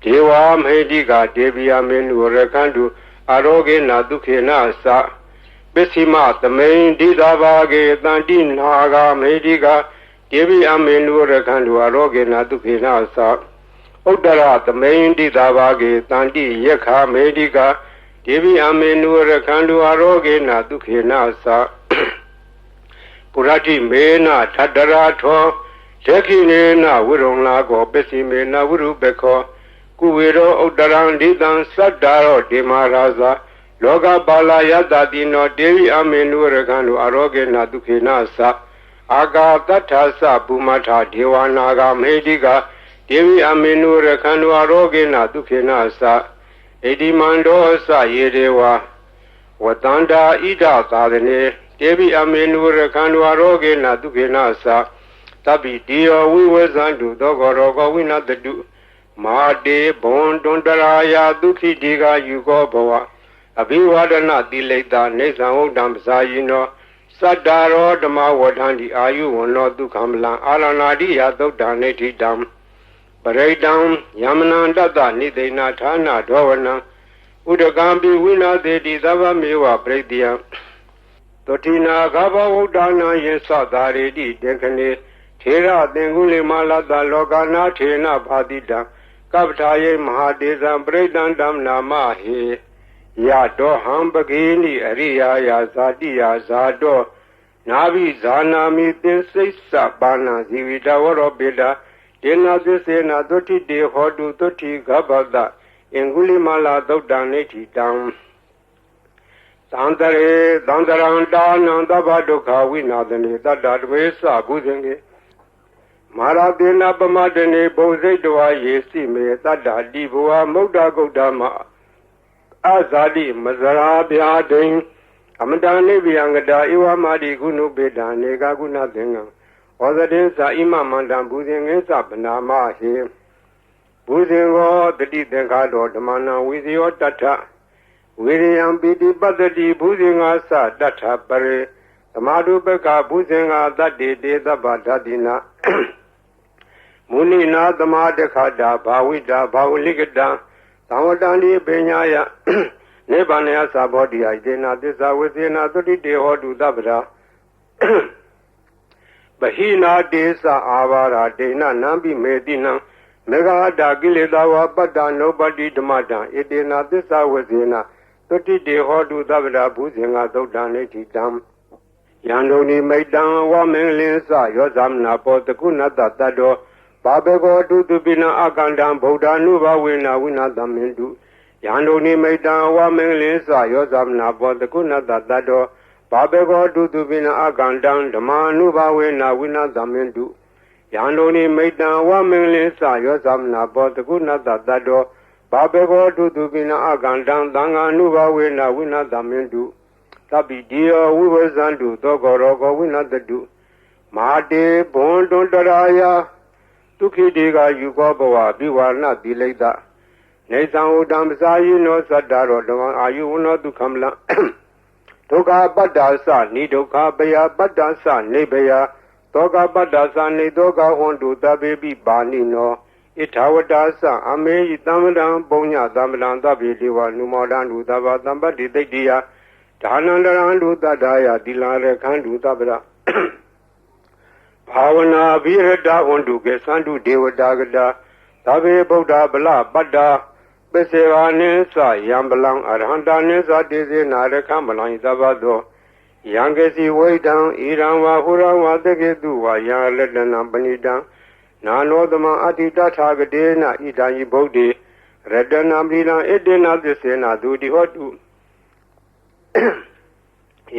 Speaker 1: ဒေဝမဟိတိကာဒေပိအမေနုရခန္တုအာရောဂေနဒုခေနသပစ္စည်းမသမိန်ဒေသာဘာဂေတန္တိနာဂမဟိတိကာဒေပိအမေနုရခန္တုအာရောဂေနဒုခေနသဥဒ္ဒရသမိန်တိသာဘာဂေတန္တိယက္ခမေတိကာဒေဝိအမေနုရခန္တုအာရောဂေနဒုခေနသပုရတိမေနထတရာထောယက္ခိနေနဝိရုံလာကောပစ္စည်းမေနဝိရုပခောကုဝေရောဥဒ္ဒရံဒိတံသတ္တာရောဒေမရာဇာလောကပါလာယတတိနောဒေဝိအမေနုရခန္တုအာရောဂေနဒုခေနသအာဂါတထသပုမထဒေဝနာဂမေတိကာဒေဝိအမေနုရခန္တုအာရောဂေနဒုခေနသဣတိမန္တောသယေဒေဝဝတန္တာဣဒသာသနေဒေဝိအမေနုရခန္တုအာရောဂေနဒုခေနသတပိတိယောဝိဝဇန္တုသောဂောရောဂဝိနတတု မာတေဘွန်တွန်တရာယာဒုက္ခိတိကယူကောဘဝအဘိဝဒနာတိလိတာနေသံဟုတ်တံပစာယိနောသတ္တာရောဓမ္မဝဋ္ဌန္တိအာယုဝနောဒုက္ခမလံအာရဏာတိယသုတ်တံနေဋ္ဌိတံပရိတံယမနံတတ္တနိသိဏဌာနဒောဝနံဥဒကံပိဝိနာသေတိသဗ္ဗမေဝပရိတယံသောတိနာဂဘဝုဒ္ဒနာယေသသာရေတိတေခနေထေရသင်္ကုလိမာလတလောကနာထေနဘာတိတံကပ္ပထာယေမဟာတေဇံပရိတံဓမ္မနာမဟေယတောဟံပကေနိအရိယာယာဇာတိယာဇာတောနာဘိဇာနာမိသင်္စိစ္ဆပါဏဇီဝိတဝရောပိတာဒေနသစ္စေနသုတိတေဟောတုသုတိဂဗ္ဗတအင်္ဂုလိမာလာသုတ်တံနေဋ္ဌိတံသံတရေသံတရံတာနံသဗ္ဗဒုက္ခဝိနာသနေတတ္တတဝေသဘုဇင်ကေမာရတေနပမတနေဘုံစိတ်တဝါယေစီမေတတ္တတိဘဝမုဒ္ဒဂုတ်တမအဇာတိမဇရာဗျာဒိံအမတန်နိဗ္ဗယံကတာဧဝမာတိကုဏုပေတံနေကကုဏသင်္ကံဩဇတေသာဣမမန္တံဘုဇင်ငေသဗနာမဟေဘုဇင်ကောတတိသင်္ခါတော်ဓမ္မနာဝိဇယောတထဝိရိယံပိတိပတ္တိဘုဇင်ငါသတထပရေသမာဓုပကဘုဇင်ငါတတ္တိတေသဗ္ဗဓတိနာမုနိနာသမာတခတာဘာဝိတာဘာဝလိကတံသံဝတံဒီပညာယနိဗ္ဗာန်ယသဘောတိယဒေနာသစ္စာဝေသေနာသုတိတေဟောတုသဗ္ဗရာပဟိနာတေသအာဘာရာဒေနနံပိမေတိနံမေဃာတာကိလေသာဝပတ္တနုပတိဓမ္မတံဧတေနာသစ္စာဝေသေနာသုတိတေဟောတုသဗ္ဗရာဘုဇင်္ဂသုတ်တံနေဋ္ဌိတံယန္တုန်ိမိတ်တံဝမင်္ဂလင်းစယောဇမနာပောတကုဏတတတ္တောဘာဘေကောတုတုပိနအကန္တံဗုဒ္ဓ ानु ဘဝေနဝိနာသမင်တုယန္တုန်ိမိတ်တံဝမင်္ဂလင်းစယောဇမနာပောတကုဏတတတ္တောဘာဘေကောတုတုပိနအကန္တံဓမ္မာနုဘဝေနဝိနာသမင်တုယန္တုန်ိမိတ်တံဝမင်္ဂလင်းစယောဇမနာပောတကုဏတတတ္တောဘာဘေကောတုတုပိနအကန္တံသံဃာနုဘဝေနဝိနာသမင်တုသဗ္ဗိတိယောဝိဝဇန္တုသောကောရောကောဝိနာတတုမာတေဘွန်တွန်တရာယာဒုက္ခိတေကယူကောဘဝပိဝါဏတိလိတနေသံဥတံပစာယိနောသတ္တရောဓမ္မအာယုဝနောဒုက္ခမလဒုက္ခပတ္တာသနိဒုက္ခပယပတ္တာသနိဘယသောကပတ္တာသနိသောကဟွန်တုတပေပိပါဏိနောဣထာဝတာသအမေယတမ္မတံပုံညတမ္မတံသဗ္ဗေဒေဝနုမောဒံလူသဗ္ဗသံပတ္တိတိတ္တိယဒါနန္တရံလူတတ္တယတိလာရခန္တုသဗ္ဗရဘာဝနာဘိရတဝန္တုကေသန္တုဒေဝတာကတာသဗ္ဗေဗုဒ္ဓဗလပတ္တာပစ္စေဝနိသယံပလံအရဟန္တာနိသတေစေနာရခမလံသဗ္ဗသောယံကေစီဝိတံဣရံဝဟူရံဝတကေတုဝယလတနံပဏိတံနာနောသမအတ္တိတထာဂတေနဣဒံယိဗုဒ္ဓေရတနာပရိလံဣတေနသစ္စေနာဒုတိဟောတု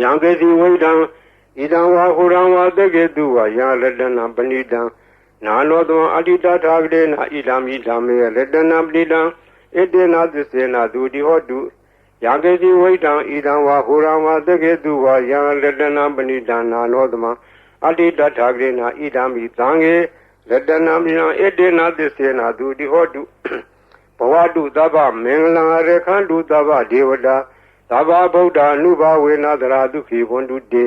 Speaker 1: ယံကေစီဝိတံဣဒံဝဟူရံဝတကေတုဝယလတနံပဏိတံနာနောသမအတ္တိတထာဂတေနဣဒံမိဓမ္မေရတနာပရိလံဣတေနသစ္စေနာဒုတိဟောတုယံကေစီဝိတံဣဒံဝဟူရံဝတကေတုဝယလတနာပဏိတံနာနောသမအတ္တိတထာဂတေနဣဒံမိသံဃေရတနာမိလံဣတေနသစ္စေနာဒုတိဟောတုဘဝတုသဗ္ဗမင်္ဂလံရခန္တုသဗ္ဗဒေဝတာသဗ္ဗဗုဒ္ဓ ानु ဘဝေနသရာဒုက္ခိဝန္တုတေ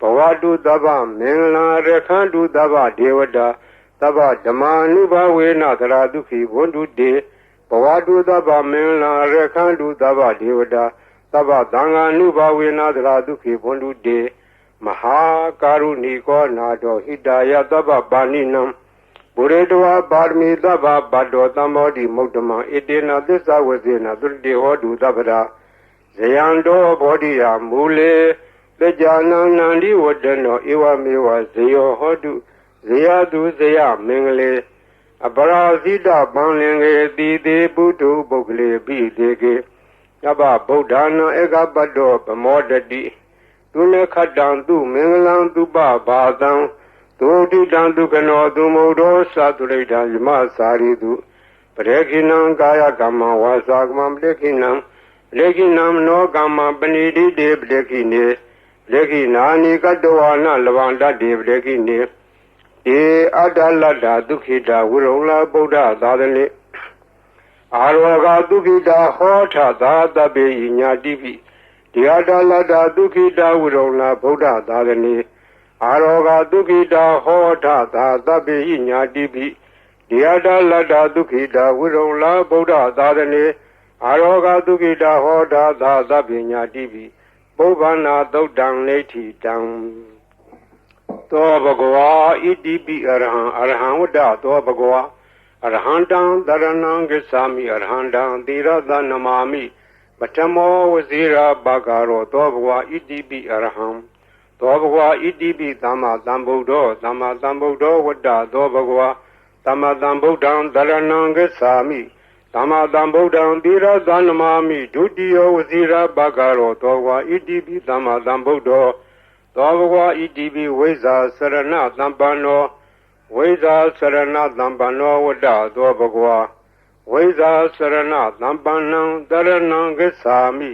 Speaker 1: ဘဝတုသဗ္ဗမင်္ဂလံရခန္တုသဗ္ဗဒေဝတာသဗ္ဗဓမ္မာ ानु ဘဝေနသရာဒုက္ခိဝန္တုတေဘဝတုသဗ္ဗမင်္ဂလံရခန္တုသဗ္ဗဒေဝတာသဗ္ဗသံဃာ ानु ဘဝေနသရာဒုက္ခိဝန္တုတေမဟာကာရုဏီကောနာတောဟိတယသဗ္ဗပါဏိနံဘုရေတဝပါရမီသဗ္ဗဘတ္တောသံဘောဓိမုဒ္ဓမံဣတေနသစ္စာဝဇေနသုတိဟောတုသဗ္ဗရာဇယံတောဘောဓိယမူလေသကြနံနန္ဒီဝတ္တနောဧဝမေဝဇယောဟောတုဇယတုဇယမင်္ဂလေအပရာဇိတပံလင်္ကေတိတေပုထုပုဂ္ဂလေပိတေကေသဗ္ဗဗုဒ္ဓနာဧကပတ္တောဗမောတတိသူနခတံသူမင်္ဂလံသူပဘာသံသုတိတံဒုက္ခနောသူမုဒ္ဒောသတုရိတံယမစာရိတုပရေခိနံကာယကမ္မဝါစာကမ္မပရေခိနံလေခိနံနောကမ္မပဏိတိတေပရေခိနေလေခိနာနိကတဝါနလဗန္တတေပရေခိနေဧအတ္တလတ္တဒုက္ခိတဝိရုံလဗုဒ္ဓသာသနေ အာရောဂဒုက္ခိတာဟောထသာတပေညာတိပိဒီဟာတလတ္တဒုက္ခိတာဝိရုံလာဗုဒ္ဓသာသနေအာရောဂဒုက္ခိတာဟောထသာတပေညာတိပိဒီဟာတလတ္တဒုက္ခိတာဝိရုံလာဗုဒ္ဓသာသနေအာရောဂဒုက္ခိတာဟောထသာတပေညာတိပိပုဗ္ဗနာသုတ်တံနေတိတံသောဘဂဝါဣတိပိအရဟံအရဟံဝတ္တသောဘဂဝါအရဟံတံတရဏံဂစ္ဆာမိအရဟံတံသီရသနမာမိပထမောဝဇိရာဘဂရောသောဘဂဝါဣတိပိအရဟံသောဘဂဝါဣတိပိသမ္မာသမ္ဗုဒ္ဓောသမ္မာသမ္ဗုဒ္ဓောဝတ္တသောဘဂဝါသမ္မာသမ္ဗုဒ္ဓံတရဏံဂစ္ဆာမိသမ္မာသမ္ဗုဒ္ဓံသီရသနမာမိဒုတိယဝဇိရာဘဂရောသောဘဂဝါဣတိပိသမ္မာသမ္ဗုဒ္ဓောသောဘဂဝါဣတိပိဝိဇ္ဇာစရဏသမ္ပန္နောဝိဇာစရဏသမ္ပန္နောဝတ္တသောဘဂဝါဝိဇာစရဏသမ္ပန္နံတရဏံဂစ္ဆာမိ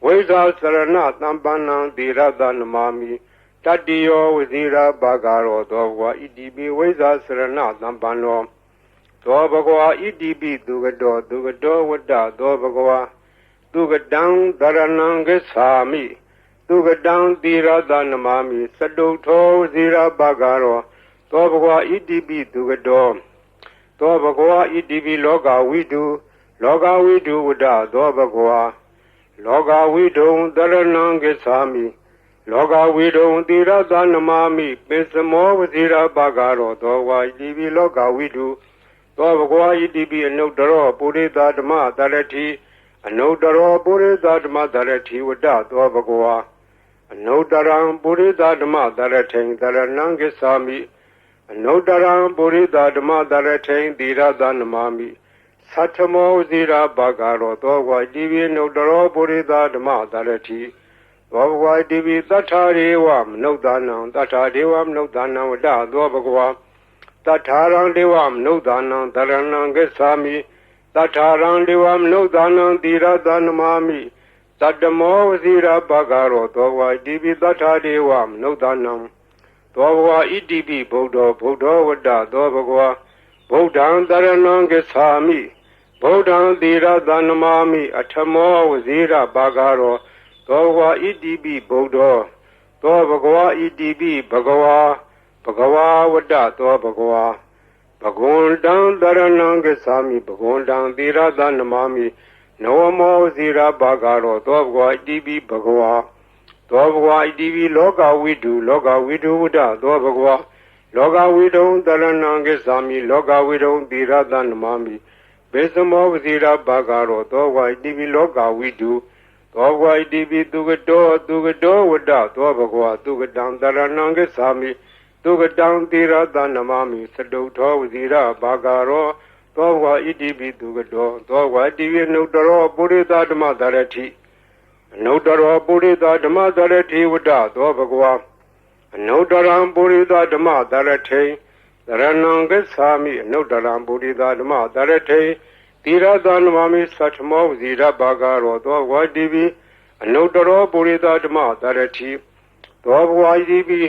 Speaker 1: ဝိဇာစရဏသမ္ပန္နံသီရသနမာမိတတ္တိယောဝဇိရာဘဂရောသောဘဂဝါဣတိပိဝိဇာစရဏသမ္ပန္နောသောဘဂဝါဣတိပိသူကတောသူကတောဝတ္တသောဘဂဝါသူကတံတရဏံဂစ္ဆာမိသူကတံသီရသနမာမိစတုထောဝဇိရာဘဂရောသောဘဂဝါဣတိပိသူကတောသောဘဂဝါဣတိပိလောကဝိတုလောကဝိတုဝတ္တသောဘဂဝါလောကဝိတုံတရဏံဂစ္ဆာမိလောကဝိတုံသီရသနမာမိပိစမောဝဇိရာဘဂရောသောဘဂဝါဣတိပိလောကဝိတုသောဘဂဝါဣတိပိအနုတ္တရောပုရိသဓမ္မတရတိအနုတ္တရောပုရိသဓမ္မတရတိဝတ္တသောဘဂဝါအနုတ္တရံပုရိသဓမ္မတရထိန်တရဏံဂစ္ဆာမိအနုတ္တရံပုရိသဓမ္မတရထိန်သီရသနမာမိသတ္ထမောဝဇိရာဘဂရောသောဘဂဝါဣတိပိအနုတ္တရောပုရိသဓမ္မတရတိသောဘဂဝါဣတိပိသတ္ထာရေဝမနုဿာနံသတ္ထာဒေဝမနုဿာနံဝတ္တသောဘဂဝါသတ္ထာရံဒေဝမနုဿာနံတရဏံဂစ္ဆာမိသတ္ထာရံဒေဝမနုဿာနံသီရသနမာမိသတ္တမောဝဇိရာဘဂရောသောဘဂဝါဣတိပိသတ္ထာဒေဝမနုဿာနံသောဘဂဝါဣတိပိဗုဒ္ဓောဗုဒ္ဓောဝတ္တသောဘဂဝါဗုဒ္ဓံတရဏံဂစ္ဆာမိဗုဒ္ဓံသီရသနမာမိအထမောဝဇိရဘဂရောသောဘဂဝါဣတိပိဗုဒ္ဓောသောဘဂဝါဣတိပိဘဂဝါဘဂဝါဝတ္တသောဘဂဝါဘဂဝန္တံတရဏံဂစ္ဆာမိဘဂဝန္တံသီရသနမာမိနဝမောဝဇိရဘဂရောသောဘဂဝါဣတိပိဘဂဝါသောဘဂဝါဣတိပိလောကဝိတုလောကဝိတုဝတ္တသောဘဂဝါလောကဝိတုံတရဏံဂစ္ဆာမိလောကဝိတုံသီရသနမာမိဘေသမောဝဇိရဘဂရောသောဘဂဝါဣတိပိလောကဝိတုသောဘဂဝါဣတိပိသူကတောသူကတောဝတ္တသောဘဂဝါသူကတံတရဏံဂစ္ဆာမိသူကတံသီရသနမာမိစတုထောဝဇိရဘဂရောသောဘဂဝါဣတိပိသူကတောသောဘဂဝါဣတိပိနုတ္တရောပုရိသဓမ္မတရတိအနုတ္တရောပုရိသဓမ္မတရတိဝတ္တသောဘဂဝါအနုတ္တရံပုရိသဓမ္မတရထိန်တရဏံဂစ္ဆာမိအနုတ္တရံပုရိသဓမ္မတရထိန်သီရသနမာမိသတ္ထမောဝဇိရဘဂရောသောဘဂဝါဣတိပိအနုတ္တရောပုရိသဓမ္မတရတိသောဘဂဝါဣတိပိ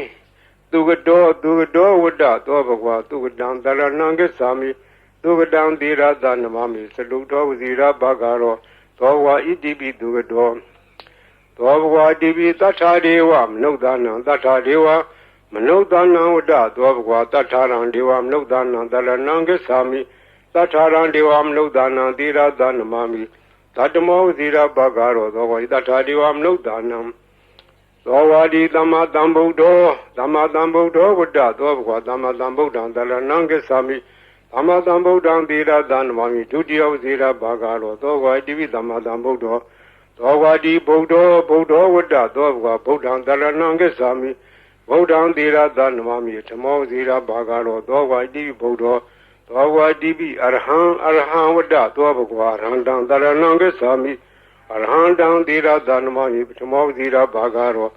Speaker 1: သူကတောသူကတောဝတ္တသောဘဂဝါသူကတံတရဏံဂစ္ဆာမိသူကတံသီရသနမာမိစတုထောဝဇိရဘဂရောသောဘဂဝါဣတိပိသူကတောသောဘဂဝါဣတိပိသတ္ထာဒေဝမနုဿာနံသတ္ထာဒေဝမနုဿာနံဝတ္တသောဘဂဝါသတ္ထာရံဒေဝမနုဿာနံတရဏံဂစ္ဆာမိသတ္ထာရံဒေဝမနုဿာနံသီရသနမာမိသတ္တမောဝဇိရဘဂရောသောဘဂဝါသတ္ထာဒေဝမနုဿာနံသောဝါဒီသမ္မာသမ္ဗုဒ္ဓောသမ္မာသမ္ဗုဒ္ဓောဝတ္တသောဘဂဝါသမ္မာသမ္ဗုဒ္ဓံတရဏံဂစ္ဆာမိသမ္မာသမ္ဗုဒ္ဓံသီရသနမာမိဒုတိယဝဇိရဘဂရောသောဘဂဝါဣတိပိသမ္မာသမ္ဗုဒ္ဓောသောဘဂဝါတိဗုဒ္ဓောဗုဒ္ဓောဝတ္တသောဘဂဝါဗုဒ္ဓံတရဏံဂစ္ဆာမိဗုဒ္ဓံသီရသနမာမိဓမ္မောဝဇိရဘဂရောသောဘဂဝါဣတိပိဗုဒ္ဓောသောဘဂဝါဣတိပိအရဟံအရဟံဝတ္တသောဘဂဝါအရဟံတံတရဏံဂစ္ဆာမိအရဟံတံသီရသနမာမိဓမ္မောဝဇိရဘဂရော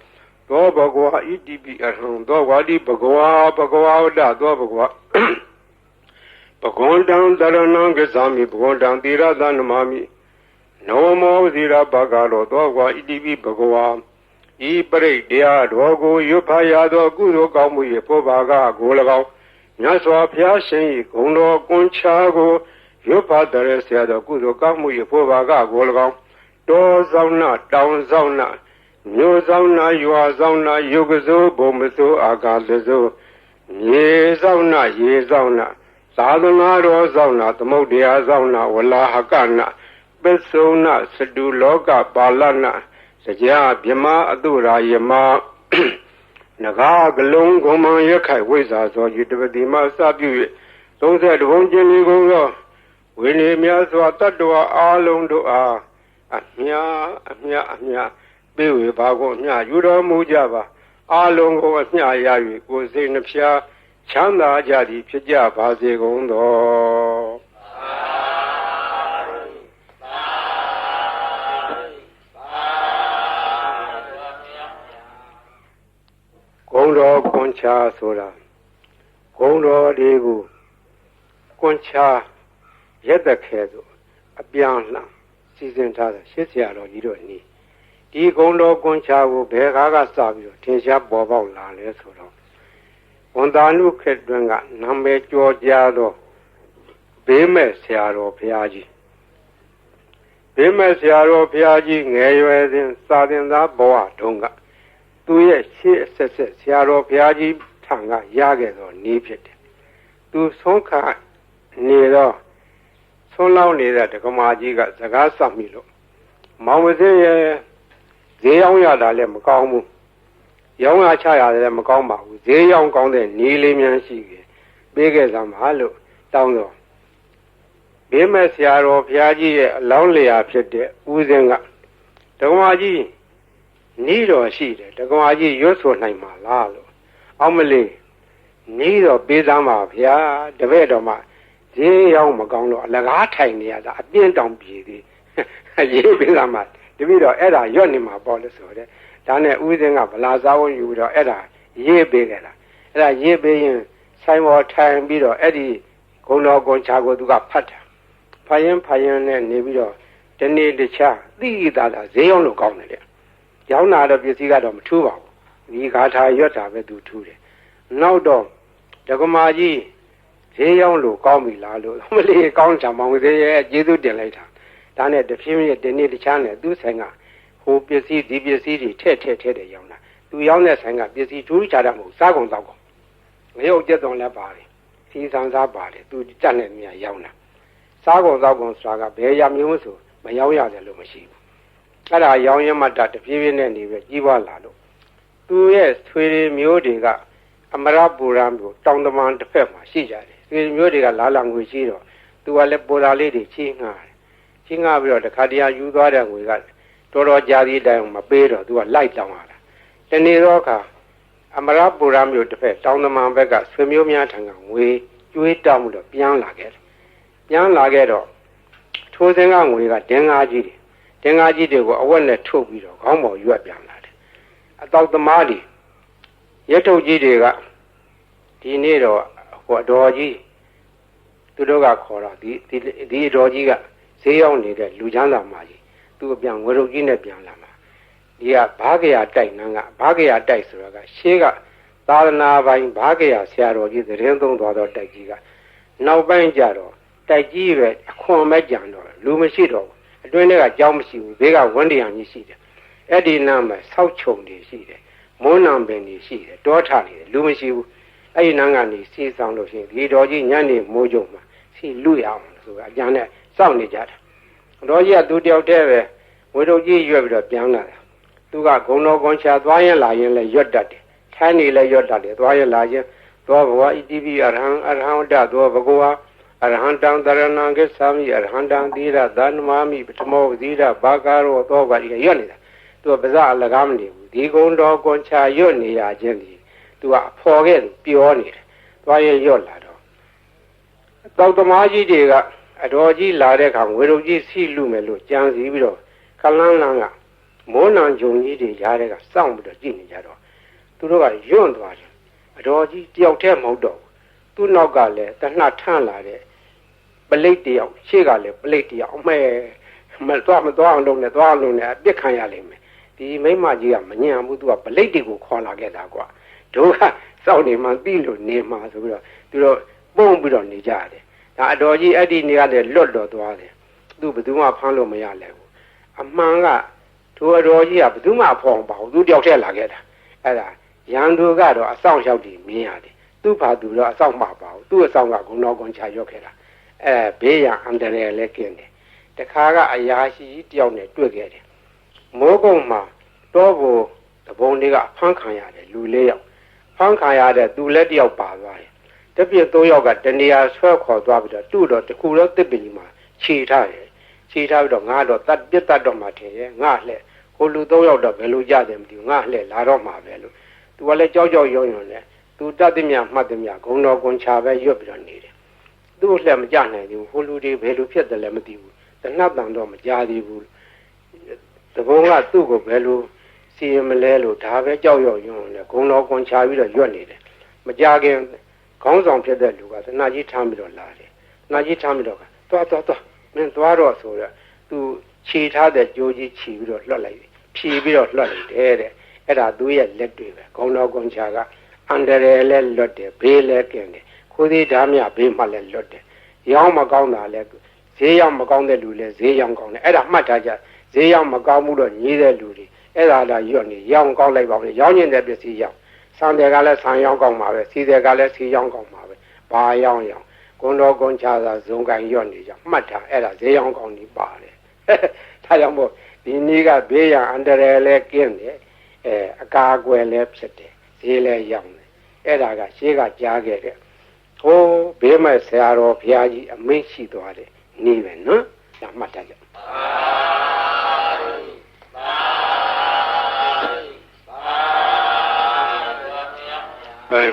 Speaker 1: သောဘဂဝါဣတိပိအရဟံသောဝါတိဘဂဝါဘဂဝါဝတ္တသောဘဂဝါဘဂဝန္တံတရဏံဂစ္ဆာမိဘဂဝန္တံသီရသနမာမိနဝမောဝဇိရဘဂရောသောဘဂဝါဣတိပိဘဂဝါဤပရိတ်တရားတော်ကိုရွတ်ဖတ်ရသောကုသိုလ်ကောင်းမှု၏ပုဗ္ဗာကကို၎င်းမြတ်စွာဘုရားရှင်၏ဂုဏ်တော်ကွန်ချာကို ရွတ်ပါတဲ့ဆရာတော်ကုသိုလ်ကောင်းမှုရဖို့ပါကကို၎င်းတောဆောင်နာတောင်ဆောင်နာမြို့ဆောင်နာရွာဆောင်နာယုကစိုးဘုံမစိုးအာကာသစိုးမြေဆောင်နာရေဆောင်နာသာသနာတော်ဆောင်နာသမုဒ္ဒရာဆောင်နာဝလာဟကနာပစ္စုံနာစတုလောကပါဠနာစကြာမြမအတုရာယမနဂါကလုံးဂုံမံရခိုင်ဝိဇာသောจิตပတိမစပြု၍32ဘုံကျင်လီကုန်သောဝိနည်းများစွာတတ္တဝါအားလုံးတို့အားအမြပေးဝေပါကုန်အမြယူတော်မူကြပါအားလုံးကိုအမြရ၍ကိုယ်စိတ်နှဖျားချမ်းသာကြသည်ဖြစ်ကြပါစေကုန်သောဂုံတော်ကွန်ချာဆိုတာဂုံတော်တွေကိုကွန်ချာရက်သက်ခဲဆိုအပြန်လှန်စီစဉ်ထားတဲ့ရှစ်ဆရာတော်ကြီးတို့နီးဒီဂုံတော်ကွန်ချာကိုဘယ်ကားကစပြီးတော့ထင်ရှားပေါ်ပေါက်လာလဲဆိုတော့ဝန်တာနုခေတ်တွင်ကနာမည်ကျော်ကြားသောဘေးမဲ့ဆရာတော်ဘုရားကြီးဘေးမဲ့ဆရာတော်ဘုရားကြီးငယ်ရွယ်စဉ်စာသင်သားဘဝတုန်းကသူရဲ့ရှေ့အဆက်ဆက်ဆရာတော်ဘုရားကြီးထံကရခဲ့သောနည်းဖြစ်တယ်သူဆုံးခါနေတော့ဆုံးလောင်းနေတဲ့ဒကမာကြီးကစကားဆက်မိလို့မောင်မစင်းရဲ့ဈေးရောက်ရတာလည်းမကောင်းဘူးရောင်းရချရတယ်လည်းမကောင်းပါဘူးဈေးရောင်းကောင်းတဲ့နေလေးများရှိခဲ့ပေးခဲ့စမ်းပါလို့တောင်းတော့ဘေးမဲ့ဆရာတော်ဘုရားကြီးရဲ့အလောင်းလျာဖြစ်တဲ့ဦးစင်းကဒကမာကြီးနီးတော်ရှိတယ်ဒကမာကြီးရွတ်ဆိုနိုင်မှာလားလို့အောင်မလေးနီးတော်ပေးစမ်းပါဗျာတပည့်တော်မှာဈေးရောင်းမကောင်းတော့အလကားထိုင်နေရတာအပြင်းတောင်ပြေသေးရေးပေးစမ်းပါတပည့်တော်အဲ့ဒါရွတ်နေမှာပေါ့လို့ဆိုတဲ့ဒါနဲ့ဦးစင်းကဗလာစားဝန်းယူတော့အဲ့ဒါရေးပေးခဲ့တာအဲ့ဒါရေးပေးရင်ဆိုင်ပေါ်ထိုင်ပြီးတော့အဲ့ဒီဂုံတော်ကွန်ချာကိုသူကဖတ်တာဖတ်ရင်နဲ့နေပြီးတော့ဒီနေ့တခြားသိတာဈေးရောင်းလို့ကောင်းတယ်လေရောင်းတာတော့ပစ္စည်းကတော့မထူးပါဘူးဒီဂါထာရွတ်တာပဲသူထူးတယ်နောက်တော့ဒကမာကြီးဈေးရောင်းလို့ကောင်းပြီလားလို့မလေးကောင်းချာမောင်သေးရဲ့ကျေးဇူးတင်လိုက်တာဒါနဲ့တဖြည်းဖြည်းဒီနေ့တခြားနဲ့သူ့ဆိုင်ကဟိုပစ္စည်းဒီပစ္စည်းတွေထည့်တယ်ရောင်းတာသူရောင်းတဲ့ဆိုင်ကပစ္စည်းထူးခြားတာမဟုတ်စားကုန်တော့ကုန်ငရုတ်ကျက်သွန်လည်းပါတယ်စီစံစားပါတယ်သူကြက်နဲ့မြာရောင်းတာစားကုန်တော့ကုန်ဆိုတာကဘယ်ရမျိုးဆိုမရောင်းရတယ်လို့မရှိဘူးအဲ့ဒါရောင်းရမှတဖြည်းဖြည်းနဲ့နေပဲကြီးပွားလာလို့သူရဲ့ဆွေမျိုးတွေကအမရပူရမျိုးတောင်တမန်တစ်ဖက်မှာရှိကြတယ်ဆွေမျိုးတွေကလာလာငွေရှိတော့သူကလည်းပေါ်လာလေးတွေချင်းငှားတယ်ချင်းငှားပြီးတော့တခါတည်းယူသွားတဲ့ငွေကတော်တော်ကြာသည့်တိုင်မပေးတော့သူကလိုက်တောင်းလာတာတနေ့တော့အခါအမရပူရမျိုးတစ်ဖက်တောင်တမန်ဘက်ကဆွေမျိုးများထံကငွေကျွေးတောင်းပြီးတော့ပြန်လာခဲ့တယ်ပြန်လာခဲ့တော့ထိုးစင်းကငွေကဒင်္ဂါကြီးတွေကိုအဝက်နဲ့ထုတ်ပြီးတော့ခေါင်းပေါ်ရွက်ပြန်လာတယ်အတောက်သမားတွေရက်ထုတ်ကြီးတွေကဒီနေ့တော့ဟိုအတော်ကြီးသူတို့ကခေါ်တော့ဒီအတော်ကြီးကဈေးရောက်နေတဲ့လူချမ်းသာမကြီးသူ့ပြန်ဝရုပ်ကြီးနဲ့ပြန်လာမှာဒီကဘာကရာတိုက်နန်းကဘာကရာတိုက်ဆိုတာကရှေးကသာသနာပိုင်ဘာကရာဆရာတော်ကြီးသတင်းသုံးသွားတော့တိုက်ကြီးကနောက်ပိုင်းကျတော့တိုက်ကြီးပဲအခွန်မဲ့ကြံတော့လူမရှိတော့ဘူးအတွင်းထဲကကြောင်းမရှိဘူးဘေးကဝန်းတရားကြီးရှိတယ်အဲ့ဒီနားမှာဆောက်ချုံတွေရှိတယ်မွန်းနံပင်တွေရှိတယ်တောထနေတယ်လူမရှိဘူးအဲ့ဒီနားကနေစီးဆောင်လို့ရှိရင်ဒီတော်ကြီးညနေမိုးကြုံမှာစီလူရအောင်ဆိုတာအကြံနဲ့စောင့်နေကြတာတော်ကြီးကသူတယောက်တည်းပဲဝေတို့ကြီးရွက်ပြီးတော့ပြန်လာတာသူကဂုံတော်ကွန်ချာသွားရင်လာရင်လည်းရွတ်တတ်တယ်ထိုင်းနေလည်းရွတ်တတ်တယ်သွားရင်လာရင်သောဘဝဣတိပိအရဟံဝတ္တသောဘဂဝါအရဟံတံတရဏံကိသာမိအရဟံတံသီရသန္မာမိပထမောသီရဘာကာရောသောကကြီးရွတ်နေတာသူကပါးစပ်အလကားမနေဘူးဒီကုံတော်ကွန်ချာရွတ်နေရခြင်းဒီသူကအဖော်ခဲ့ပြောနေတယ်သွားရရွတ်လာတော့တောက်သမားကြီးတွေကအတော်ကြီးလာတဲ့အခါငွေတို့ကြီးစီလူမယ်လို့ကြံစီပြီးတော့ခလန်းလန်းကမိုးနံဂျုံကြီးတွေရားတဲ့ကစောင့်ပြီးတော့ကြည့်နေကြတော့သူတို့ကယွန့်သွားတယ်အတော်ကြီးတယောက်တည်းမဟုတ်တော့သူ့နောက်ကလည်းတနှထန့်လာတဲ့ပလိတ်တယောက်ရှေ့ကလည်းပလိတ်တယောက်အမဲမသွားအောင်လုပ်နေသွားအောင်လုပ်နေအပြစ်ခံရလိမ့်မယ်ဒီမိမကြီးကမညံဘူးသူကပလိတ်တွေကိုခေါ်လာခဲ့တာကွာတို့ကစောင့်နေမှသိလို့နေမှဆိုပြီးတော့သူတို့ပုံပြီးတော့နေကြရတယ် ဒါအတော်ကြီးအဲ့ဒီနေရာနဲ့လွတ်တော်သွားတယ်သူဘယ်သူမှဖမ်းလို့မရလဲဘူးအမှန်ကသူအတော်ကြီးကဘယ်သူမှဖော်ပါဘူးသူတယောက်တည်းလာခဲ့တာအဲ့ဒါရန်သူကတော့အဆောင်ရောက်ပြီးမြင်ရတယ်သူ့ဘာသူတော့အဆောင်မှာပါဘူးသူ့အဆောင်ကဂုဏတော်ကွန်ချရွတ်ခဲ့တာဘေးရန်အန္တရာယ်လည်းကင်းတယ်တခါကအရာရှိတယောက်နဲ့တွေ့ခဲ့တယ်မိုးကုတ်မှာတော့ဘုံတဘုံလေးကဖမ်းခံရတယ်လူ၄ယောက်ဖမ်းခံရတဲ့သူလည်းတယောက်ပါသွားတယ်တပြည့်၃ယောက်ကတနေရာဆွဲခေါ်သွားပြီးတော့သူ့တော့တခုတော့တစ်ပင်ကြီးမှာခြေထားတယ်ခြေထားပြီးတော့ငါတော့တတ်ပြတ်တတ်တော့မှထင်ရဲ့ငါလှဲ့ဟိုလူ၃ယောက်တော့ဘယ်လိုကြတယ်မသိဘူးငါလှဲ့လာတော့မှာပဲလို့သူကလည်းကြောက်ကြောက်ရွံ့ရွံ့နဲ့သူတတ်သည်မြမှတ်သည်မြဂုံတော်ကွန်ချပဲရွတ်ပြီးတော့နေတယ်သူ့လှဲ့မကြနိုင်ဘူးဟိုလူတွေဘယ်လိုဖြစ်တယ်လဲမသိဘူးတနတ်တန်တော့မကြသေးဘူးတဘုံကသူ့ကိုဘယ်လိုစီရင်မလဲလို့ဒါပဲကြောက်ရွံ့ရွံ့နဲ့ဂုံတော်ကွန်ချပြီးတော့ရွတ်နေတယ်မကြခင်ခေါင်းဆောင်ဖြစ်တဲ့လူကသနာကြီးထမ်းပြီးတော့လာတယ်သနာကြီးထမ်းပြီးတော့သွားမင်းသွားတော့ဆိုတော့သူခြေထားတဲ့ကြိုးကြီးခြီးပြီးတော့လွှတ်လိုက်ဖြီးပြီးတော့လွှတ်လိုက်တယ်တဲ့အဲ့ဒါသူရဲ့လက်တွေပဲခေါင်းတော်ကွန်ချကအန္တရာယ်လည်းလွတ်တယ်ဘေးလည်းကင်းတယ်ခိုးသေးဓာမြဘေးမှလည်းလွတ်တယ်ရောင်းမကောင်းတာလည်းဈေးရောက်မကောင်းတဲ့လူလည်းဈေးရောက်ကောင်းတယ်အဲ့ဒါမှတ်ထားကြဈေးရောက်မကောင်းမှုတော့ညီးတဲ့လူတွေအဲ့ဒါလာရွတ်နေရောင်းကောင်းလိုက်ပါဦးရောင်းကျင်တဲ့ပစ္စည်းရောက်ဆန်တယ်ကလည်းဆန်ရောင်းကောင်းပါပဲစီတယ်ကလည်းစီရောင်းကောင်းပါပဲဘာရောင်းဂုံတော်ကွန်ချသာဇုံကန်ရွတ်နေကြမှတ်ထားအဲ့ဒါဈေးရောင်းကောင်းကြီးပါတယ်ဒါကြောင့်မို့ဒီနေ့ကဘေးရန်အန္တရာယ်လည်းကင်းတယ်အကာအကွယ်လည်းဖြစ်တယ်ဈေးလည်းရောင်းတယ်အဲ့ဒါကရှေးကကြားခဲ့တဲ့ဟိုးဘေးမဲ့ဆရာတော်ဘုရားကြီးအမိန့်ရှိသွားတယ်နေပဲနော်ဒါမှတ်ထားကြ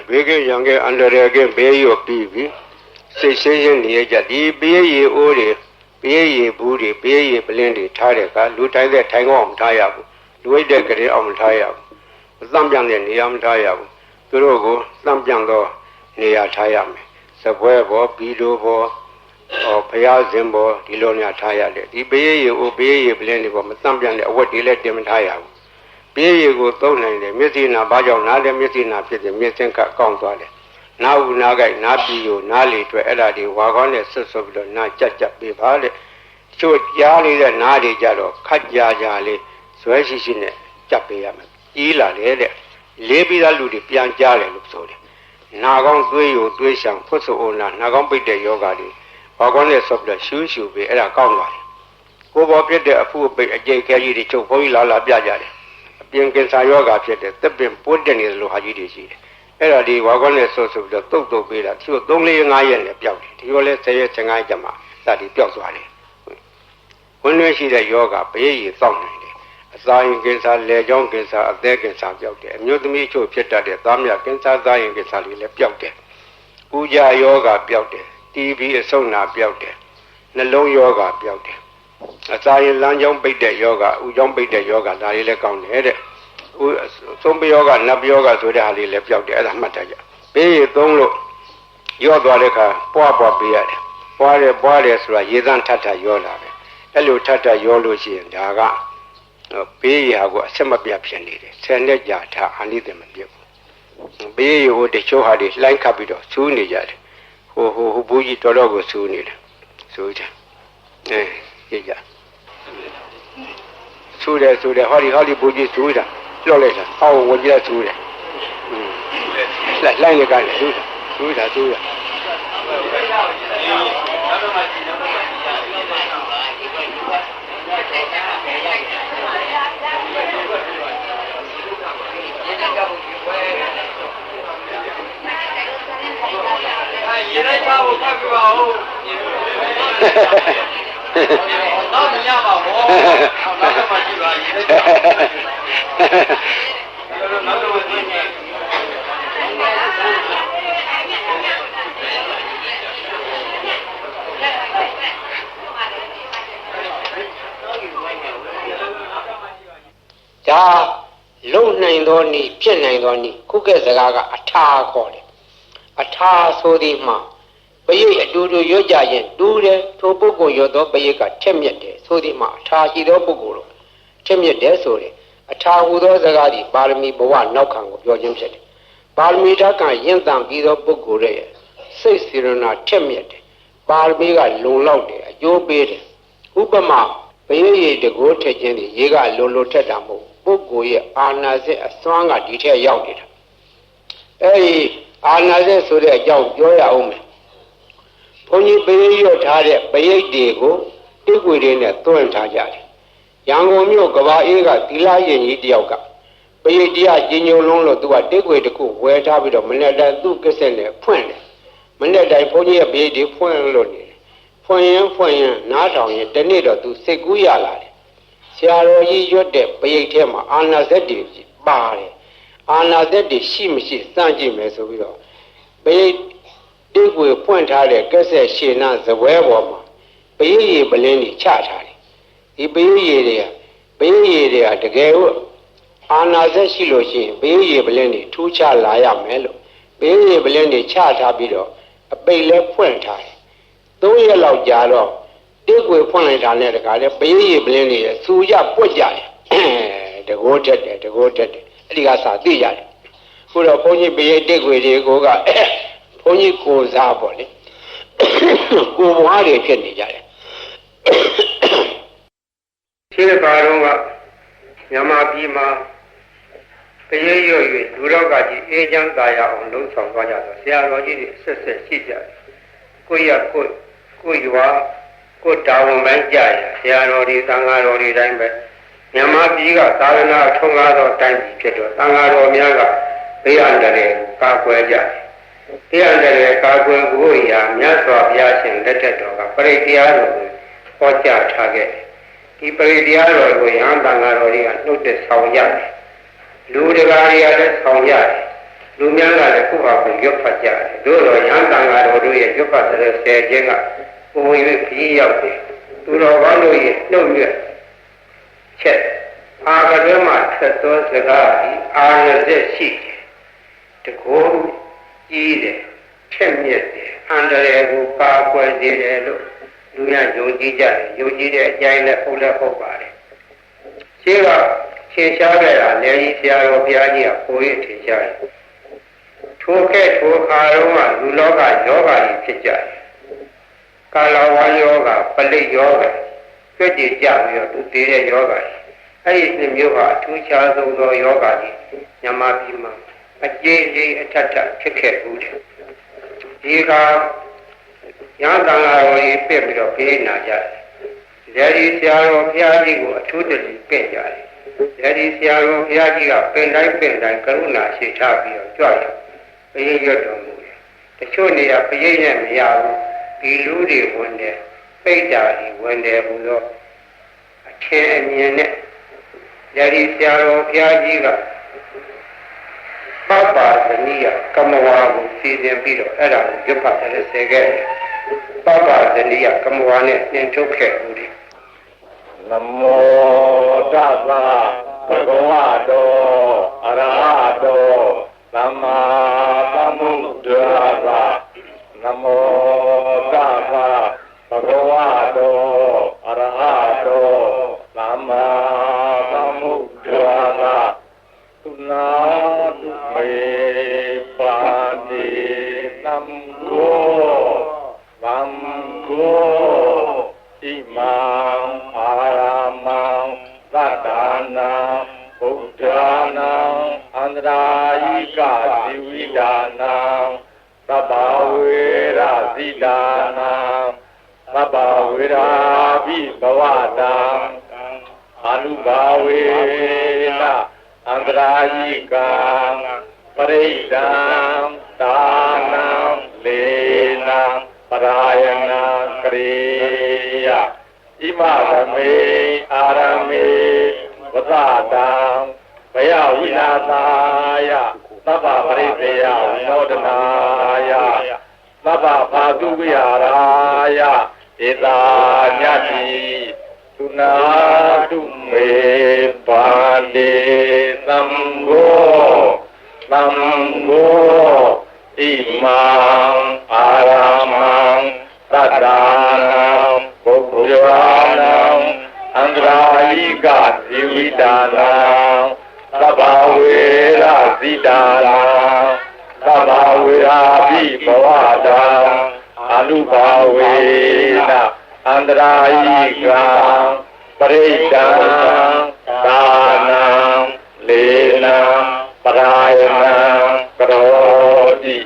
Speaker 1: ဘေးကရံကအန္တရာယ်ကဘေးရောပြီးပြီစိတ်ရှင်းရှင်းနေကြဒီဘေးရီအိုးတွေဘေးရီဘူးတွေဘေးရီပလင်းတွေထားတဲ့ကလူတိုင်းတဲ့ထိုင်ကောင်းမထားရဘူးလူဝိတ်တဲ့ကလေးအောင်မထားရဘူးသံပြန်တဲ့နေရာမထားရဘူးသူတို့ကိုသံပြန်သောနေရာထားရမယ်စပွဲဘောဘီလိုဘောဘုရားရှင်ဘောဒီလိုနေရာထားရတယ်ဒီဘေးရီအိုးဘေးရီပလင်းတွေဘောမသံပြန်တဲ့အဝတ်တွေလည်းတင်မထားရဘူးဘေးရီကိုသုံးနိုင်တယ်မျက်စိနာဘာကြောင့်နားလည်းမျက်စိနာဖြစ်တယ်မျက်စင်ကကောင်းသွားတယ်နားဦးနားကြိုက်နားပြီးကိုနားလေတွေ့အဲ့ဒါဒီဝါကောင်းနဲ့ဆွတ်ဆွတ်ပြီးတော့နားကြက်ပေးပါတဲ့ချို့ကြားလေးတဲ့နားတွေကြတော့ခတ်ကြလေးဇွဲရှိရှိနဲ့ကြက်ပေးရမယ်ကြီးလာတယ်တဲ့လေးပြီးသားလူတွေပြန်ကြားတယ်လို့ဆိုတယ်နာကောင်းသွေးယိုသွေးရှောင်ဖွတ်ဆိုအိုနာနာကောင်းပိတ်တဲ့ယောဂါတွေဝါကောင်းနဲ့ဆွတ်ပြီးတော့ရှူးရှူပေးအဲ့ဒါကောင်းသွားတယ်ကိုယ်ပေါ်ပြတဲ့အဖူအပိတ်အကျိတ်ခဲကြီးတွေချုပ်ဘုန်းကြီးလာပြကြတယ်အပြင်ကင်ဆာယောဂါဖြစ်တဲ့သက်ပင်ပိုးတက်နေတယ်လို့ဟာကြီးတွေရှိတယ်အဲ့ဒါဒီဝါကောင်းနဲ့ဆွတ်ပြီးတော့တုတ်ပေးတာသူတို့3-4-5ရက်နဲ့ပျောက်တယ်ဒီလိုလဲ10ရက်15ရက်ကျမှစသည်ပျောက်သွားတယ်ဝင်ရွှေရှိတဲ့ယောဂဘေးရည်စောင့်နိုင်တယ်အစာရင်ကင်ဆာလေကြောင်းကင်ဆာအသက်ကင်ဆာပျောက်တယ်အမျိုးသမီးချို့ဖြစ်တတ်တဲ့သားမြကင်ဆာသားရင်ကင်ဆာတွေလည်းပျောက်တယ်ပူကြယောဂပျောက်တယ်တီဘီအဆုတ်နာပျောက်တယ်နှလုံးယောဂပျောက်တယ်အစာရင်လမ်းကြောင်းပိတ်တဲ့ယောဂဥကြောင်းပိတ်တဲ့ယောဂဒါတွေလည်းကောင်းတယ်တဲ့သုံးပယောဂနတ်ပယောဂဆိုတဲ့ဟာလေးလည်းပျောက်တယ်အဲ့ဒါမှတ်ထားကြဘေးရည်သုံးလို့ရော့သွားတဲ့အခါပွားပေးရတယ်ပွားတယ်ဆိုတာရေသန့်ထထရောလာတယ်အဲ့လိုထထရောလို့ရှိရင်ဒါကဘေးရည်ဟာကိုအဆက်မပြတ်ဖြစ်နေတယ်ဆယ်နှစ်ကြာထားအနိသမပြတ်ဘူးဘေးရည်ဟိုတချို့ဟာတွေလှိုင်းခတ်ပြီးတော့ဆူးနေကြတယ်ဟိုဘူးကြီးတော်တော်ကိုဆူးနေတယ်ဆူးတယ်ကြည့်ကြဆူးတယ်ဟောဒီဘူးကြီးဆူးတာလွတ်လိုက်တာအော်ဝင်ကြဆူးတယ်လှိုင်းရကလည်းဆူးတာရေလိုက်ပါဦးဖတ်ပြပါဦးတော့မရပါဘူးနောက်တော့မှကြည့်ပါရေလိုက်ပါနောက်တော့မှကြည့်ဒါလုံနိုင်သောနည်းဖြစ်နိုင်သောနည်းခုကဲ့စကားကအထာခေါ်တယ်အထာဆိုသည်မှာပရိတ်အတူတူရွတ်ကြရင်တူးတယ်ထိုပုဂ္ဂိုလ်ရွတ်သောပရိတ်ကထက်မြက်တယ်ဆိုသည်မှာအထာရှိသောပုဂ္ဂိုလ်တို့ထက်မြက်တယ်ဆိုတယ်အထာဟူသောစကားသည်ပါရမီဘဝနောက်ခံကိုပြောခြင်းဖြစ်တယ်ပါရမီဓာတ်ကရင့်တန်ပြီးသောပုဂ္ဂိုလ်ရဲ့စိတ်စေရနာထက်မြက်တယ် ပါရမီကလုံလောက်တယ်အကျိုးပေးတယ်ဥပမာဘယရေတကိုးထက်ခြင်းဒီရေကလုံလုံထက်တာမဟုတ်ပုဂ္ဂိုလ်ရဲ့အာနာစက်အစွမ်းကဒီထက်ရောက်နေတာအဲဒီအာနာစက်ဆိုတဲ့အကြောင်းပြောရအောင်မယ်ဘုန်းကြီးဘယရွတ်ထားတဲ့ဘယိတ်တွေကိုတိကွေတွေနဲ့တွန့်ထားကြတယ်ရန်ကုန်မြို့ကဘာအေးကသီလရင်ကြီးတယောက်ကပရိတ်တရားကြီးညိုလုံးလို့သူကတိကွေတစ်ခုဝယ်ထားပြီးတော့မနေ့တိုင်းသူ့ကစ္စက်နဲ့ဖွင့်တယ်မနေ့တိုင်းဘုန်းကြီးရဲ့ပရိတ်တွေဖွင့်လို့နေတယ်ဖွင့်ရင်နားထောင်ရင်တနေ့တော့သူစိတ်ကူးရလာတယ်ဆရာတော်ကြီးရွတ်တဲ့ပရိတ်ထဲမှာအာနာစက်တွေပါတယ်အာနာစက်တွေရှိမရှိစမ်းကြည့်မယ်ဆိုပြီးတော့ပရိတ်တိကွေဖွင့်ထားတဲ့ကစ္စက်ရှင်းနာဇပွဲပေါ်မှာပရိတ်ရေပလင်းကြီးချထားတယ်ဒီပရိတ်ရေတွေကတကယ်လို့အာနာစက်ရှိလို့ရှိရင်ဘေးရေပလင်းတွေထူးခြားလာရမယ်လို့ဘေးရေပလင်းတွေချထားပြီးတော့အပိတ်လဲဖွင့်ထားတယ်3ရက်လောက်ကြာတော့တိကွေဖွင့်လိုက်တာနဲ့တခါလဲဘေးရေပလင်းတွေစူရပွက်ကြတယ်တကိုးတက်တယ်အဲ့ဒီကစာသိရတယ်ခုတော့ဘုန်းကြီးဘေးတိကွေတွေကိုကဘုန်းကြီးကိုစားပေါ့လေကိုဘွားတွေဖြစ်နေကြတယ်ခြေပါတော့ကမြန်မာပြည်မှာတရေရွရွလူတော်ကကြီးအေးချမ်းသာရအောင်လှုံ့ဆော်သွားကြတော့ဆရာတော်ကြီးတွေဆက်ရှိကြတယ်ကိုရကိုရွာကိုတာဝန်ပိုင်းကြရဆရာတော်တွေသံဃာတော်တွေတိုင်းပဲမြန်မာပြည်ကသာသနာထုံကားသောတိုင်းပြည်ဖြစ်တော့သံဃာတော်များကဘေးအန္တရာယ်ကာကွယ်ကြတယ်ဘေးအန္တရာယ်ကာကွယ်ဖို့ရာမြတ်စွာဘုရားရှင်လက်ထက်တော်ကပရိတရားတော်ကိုဟောကြားထားခဲ့တယ်ဒီပရိတရားတော်ကိုယဟန်တန်ဃာတော်တွေကနှုတ်သက်ဆောင်ရတယ်လူတကာတွေကလည်းဆောင်ရတယ်လူများကလည်းခုဟာကိုရွတ်ဖတ်ကြတယ်တို့တော့ယဟန်တန်ဃာတော်တို့ရဲ့ရွတ်ဖတ်တဲ့ဆယ်ခြင်းကပုံ၍ပြီးရောက်တယ်သူတော်ဘာလို့ရဲ့နှုတ်ရွက်ချက်အာကတွဲမှာဆက်သောစကားဒီအာရဇက်ရှိတယ်တကောကြီးတယ်ထက်မြက်တယ်အန္တရာယ်ကိုပါကွယ်စေတယ်လို့လူများယုံကြည်ကြတယ်ယုံကြည်တဲ့အကြိုင်းနဲ့ဟုတ်လည်းဟုတ်ပါတယ်ရှင်းကရှင်းရှားခဲ့တာလည်းကြီးဆရာတော်ဘုရားကြီးကပိုရထင်ရှားတယ်ထိုခါတော့ကလူလောကယောဂါကြီးဖြစ်ကြတယ်ကာလဝါယောဂါပလိတ်ယောဂါကြွကြည်ကြပြီးတော့သူတည်တဲ့ယောဂါကြီးအဲ့ဒီနှစ်မျိုးဟာအထူးခြားဆုံးသောယောဂါကြီးမြန်မာပြည်မှာအကျဉ်းကြီးအထက်ထဖြစ်ခဲ့ဘူးတယ်ဒီကရဟန်းတန်ဃာတော်ကြီးပြည့်ပြီးတော့ပြေးနာကြတယ်။ဒီဆရာတော်ဘုရားကြီးကိုအထူးတည်းပြည့်ကြတယ်။ဒီဆရာတော်ဘုရားကြီးကပင်တိုင်းကရုဏာရှိထားပြီးတော့ကြွတယ်။ဘုရားရွတ်တော်မူတယ်။တချို့နေရာဘုရားနဲ့မရဘူး။ဒီလူတွေဝင်တယ်။ပိတ်တာတွေဝင်တယ်ဘုရားအထင်အမြင်နဲ့ဒီဆရာတော်ဘုရားကြီးကပပသနိယကမဝါကိုစီစဉ်ပြီးတော့အဲ့ဒါကိုရွတ်ဖတ်တယ်ဆဲခဲ့တယ်ပပသနိယကမဝါနဲ့သင်ထုတ်ခဲ့ဦးတယ်နမောတသဗ္ဗဝတောအရဟတောသမ္မာသမ္ဗုဒ္ဓါသနမောတသဗ္ဗဝတောအရဟတောသမ္မာသမ္ဗုဒ္ဓါသသုနာတုမေပါတိသံဃောသံဃောဣမံအာရမံသတ္တနာဗုဒ္ဓနာအန္တရာယိကဇီဝိဒါနာသဗ္ဗဝေရဇိဒါနာသဗ္ဗဝေရာဘိဘဝတံအနုဘာဝေနအန္တရာယိကံပရိဒံဒါနံလေနံပရာယနာကရိယဣမသမေအာရမေဝသတံဘယဝိနာသာယသဗ္ဗပရိသေယဝိနောဒနာယသဗ္ဗဘာတုဝိဟာရယဧတာညတိသုနာတုမေပါတိသံဃောသံဃောဣမံအာရမံသတ္တနာပုဂ္ဂိုလနံအန္တရာယိကဇီဝိတာနာသဗ္ဗဝေရဇိတာနာသဗ္ဗဝေရာဘိဘဝတံအ
Speaker 2: နုဘာဝေနအန္တရာယိကံပရိဒံသာနံလေနံပရာယနံကရောတိ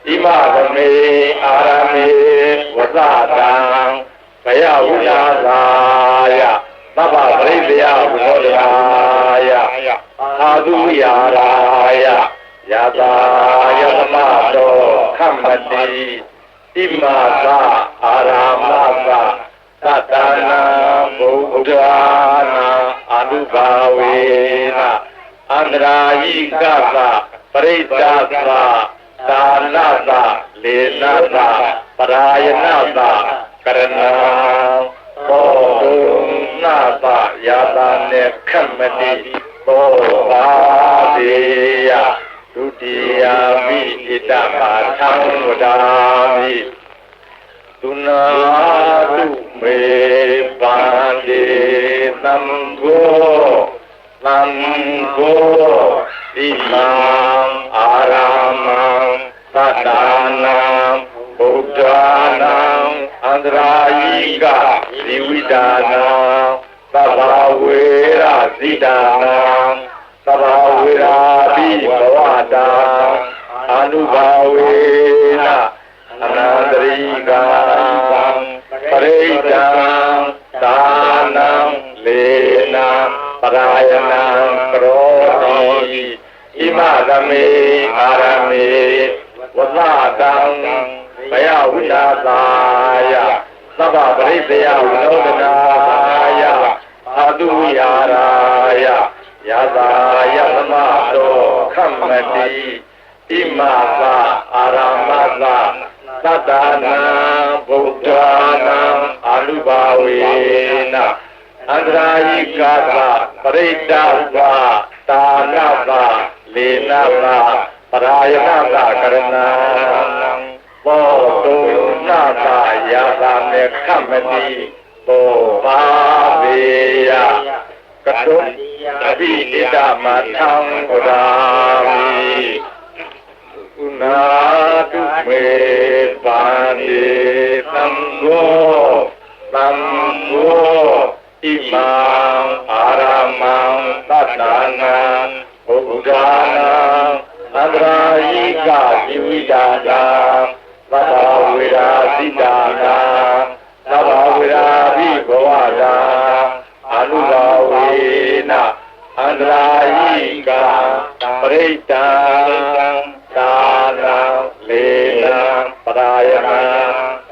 Speaker 2: ဣမသမေအာရမေဝသတံဘယဝိနာသာယသဗ္ဗပရိသေယဝိနောဒရာယအာသုဝိဟာရာယယတာယသမတောခမ္မတိဣမသအာရာမသသတ္တနာဘုဒ္ဓနာအနုဘာဝေနအန္တရာယိကသပရိစ္ဆာသသာနသလေနသပရာယနသကရဏံဘောဓုနာသယာတာနေခမ္မတိဘောပါတိယဒုတိယမိဣတပါသံဝဒာမိသုနာတုမေပန္တိသံဃောသံဃောဣမံအာရမံသတ္တနာဘုဒ္ဓနာအန္တရာယိကဇီဝိတာနာသဗ္ဗဝေရဇိတာနာသဗ္ဗဝေရာပိဘဝတာအနုဘာဝေနအနန္တရိကံပရိဒံသာနံလေနံပရာယနံကရောတိဣမသမေအာရမေဝသတံဘယဝိနာသာယသဗ္ဗပရိသေယဝိနောဒနာယအာတုဝိဟာရာယယတာယသမတောခမ္မတိဣမသအာရမသသတ္တနာဗုဒ္ဓနာအာနုဘာဝေနအန္တရာယိကသပရိဒ္ဒသသာနသလေနသပရာယနသကရဏံဘောတုနာသယာတာမေခမ္မတိဘောပါပေယကတုအဘိဣဒမထံဝဒာမိဥနာတုမေပန္တိသံဃောသံဃောဣမံအာရမံသတ္တနာဘုဒ္ဓနာအန္တရာယိကဇီဝိတာနာသဗ္ဗဝေရာဇိတာနာသဗ္ဗဝေရာဘိဘဝတာအနုဘာဝေနအန္တရာယိကပရိဒံသာနံလေနံပရာယနံ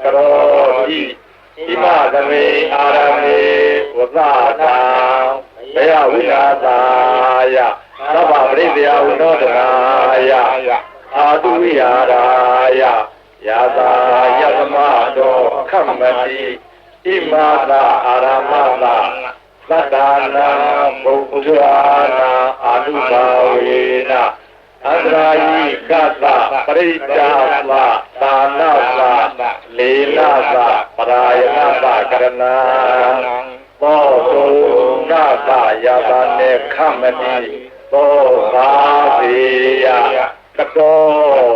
Speaker 2: ကရောတိဣမသမေအာရမေဝသတံဘယဝိနာသာယသဗ္ဗပရိသေယဝိနောဒနာယအာတုဝိဟာရာယယတာယသမတောခမ္မတိဣမသအာရမသသတ္တနာဘုဒ္ဓနာအာနုဘာဝေနအန္တရာယိကသပရိစ္ဆာသသာနသလေနသပရာယနသကရဏံဘောတုနာသယာတာနေခမ္မတိသောဘာပေယကတော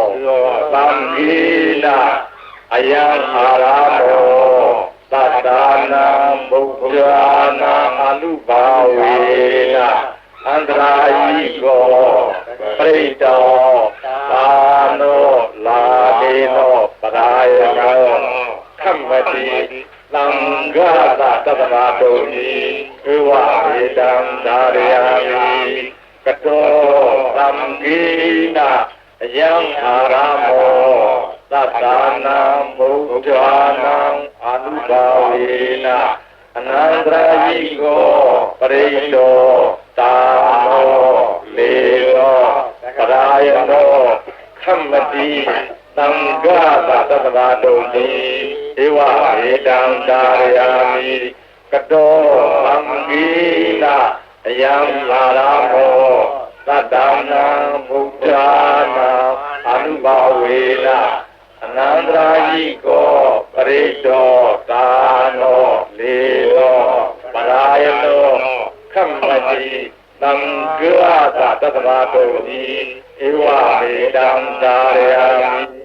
Speaker 2: သံဃိနာအယံအာရမောသတ္တနာဘုဒ္ဓနာအနုဘာဝေနအန္တရာယိကောပရိတောသာနောလာဒေနောပရာယနောခမ္မတိသံဃာသတ္တဗာတုံဤဧဝေတံသာရယာမိကတောသံဃိနာအယံအာရမောသတ္တနာဘုဒ္ဓနာအနုဘာဝေနအနန္တရာယိကောပရိတောသာနောလေနောပရာယနောခမ္မတိသံဃာသတ္တဗာတုံဤဧဝေတံသာရယာမိကတောသံဃိနာအယံအာရမောသတ္တနာဘုဒ္ဓနာအနုဘာဝေနအနန္တရာယိကောပရိတောသာနောလေနောပရာယနောခမ္မတိသံဃာသတ္တဗာတုံဤဧဝမေတံသာရယာမိ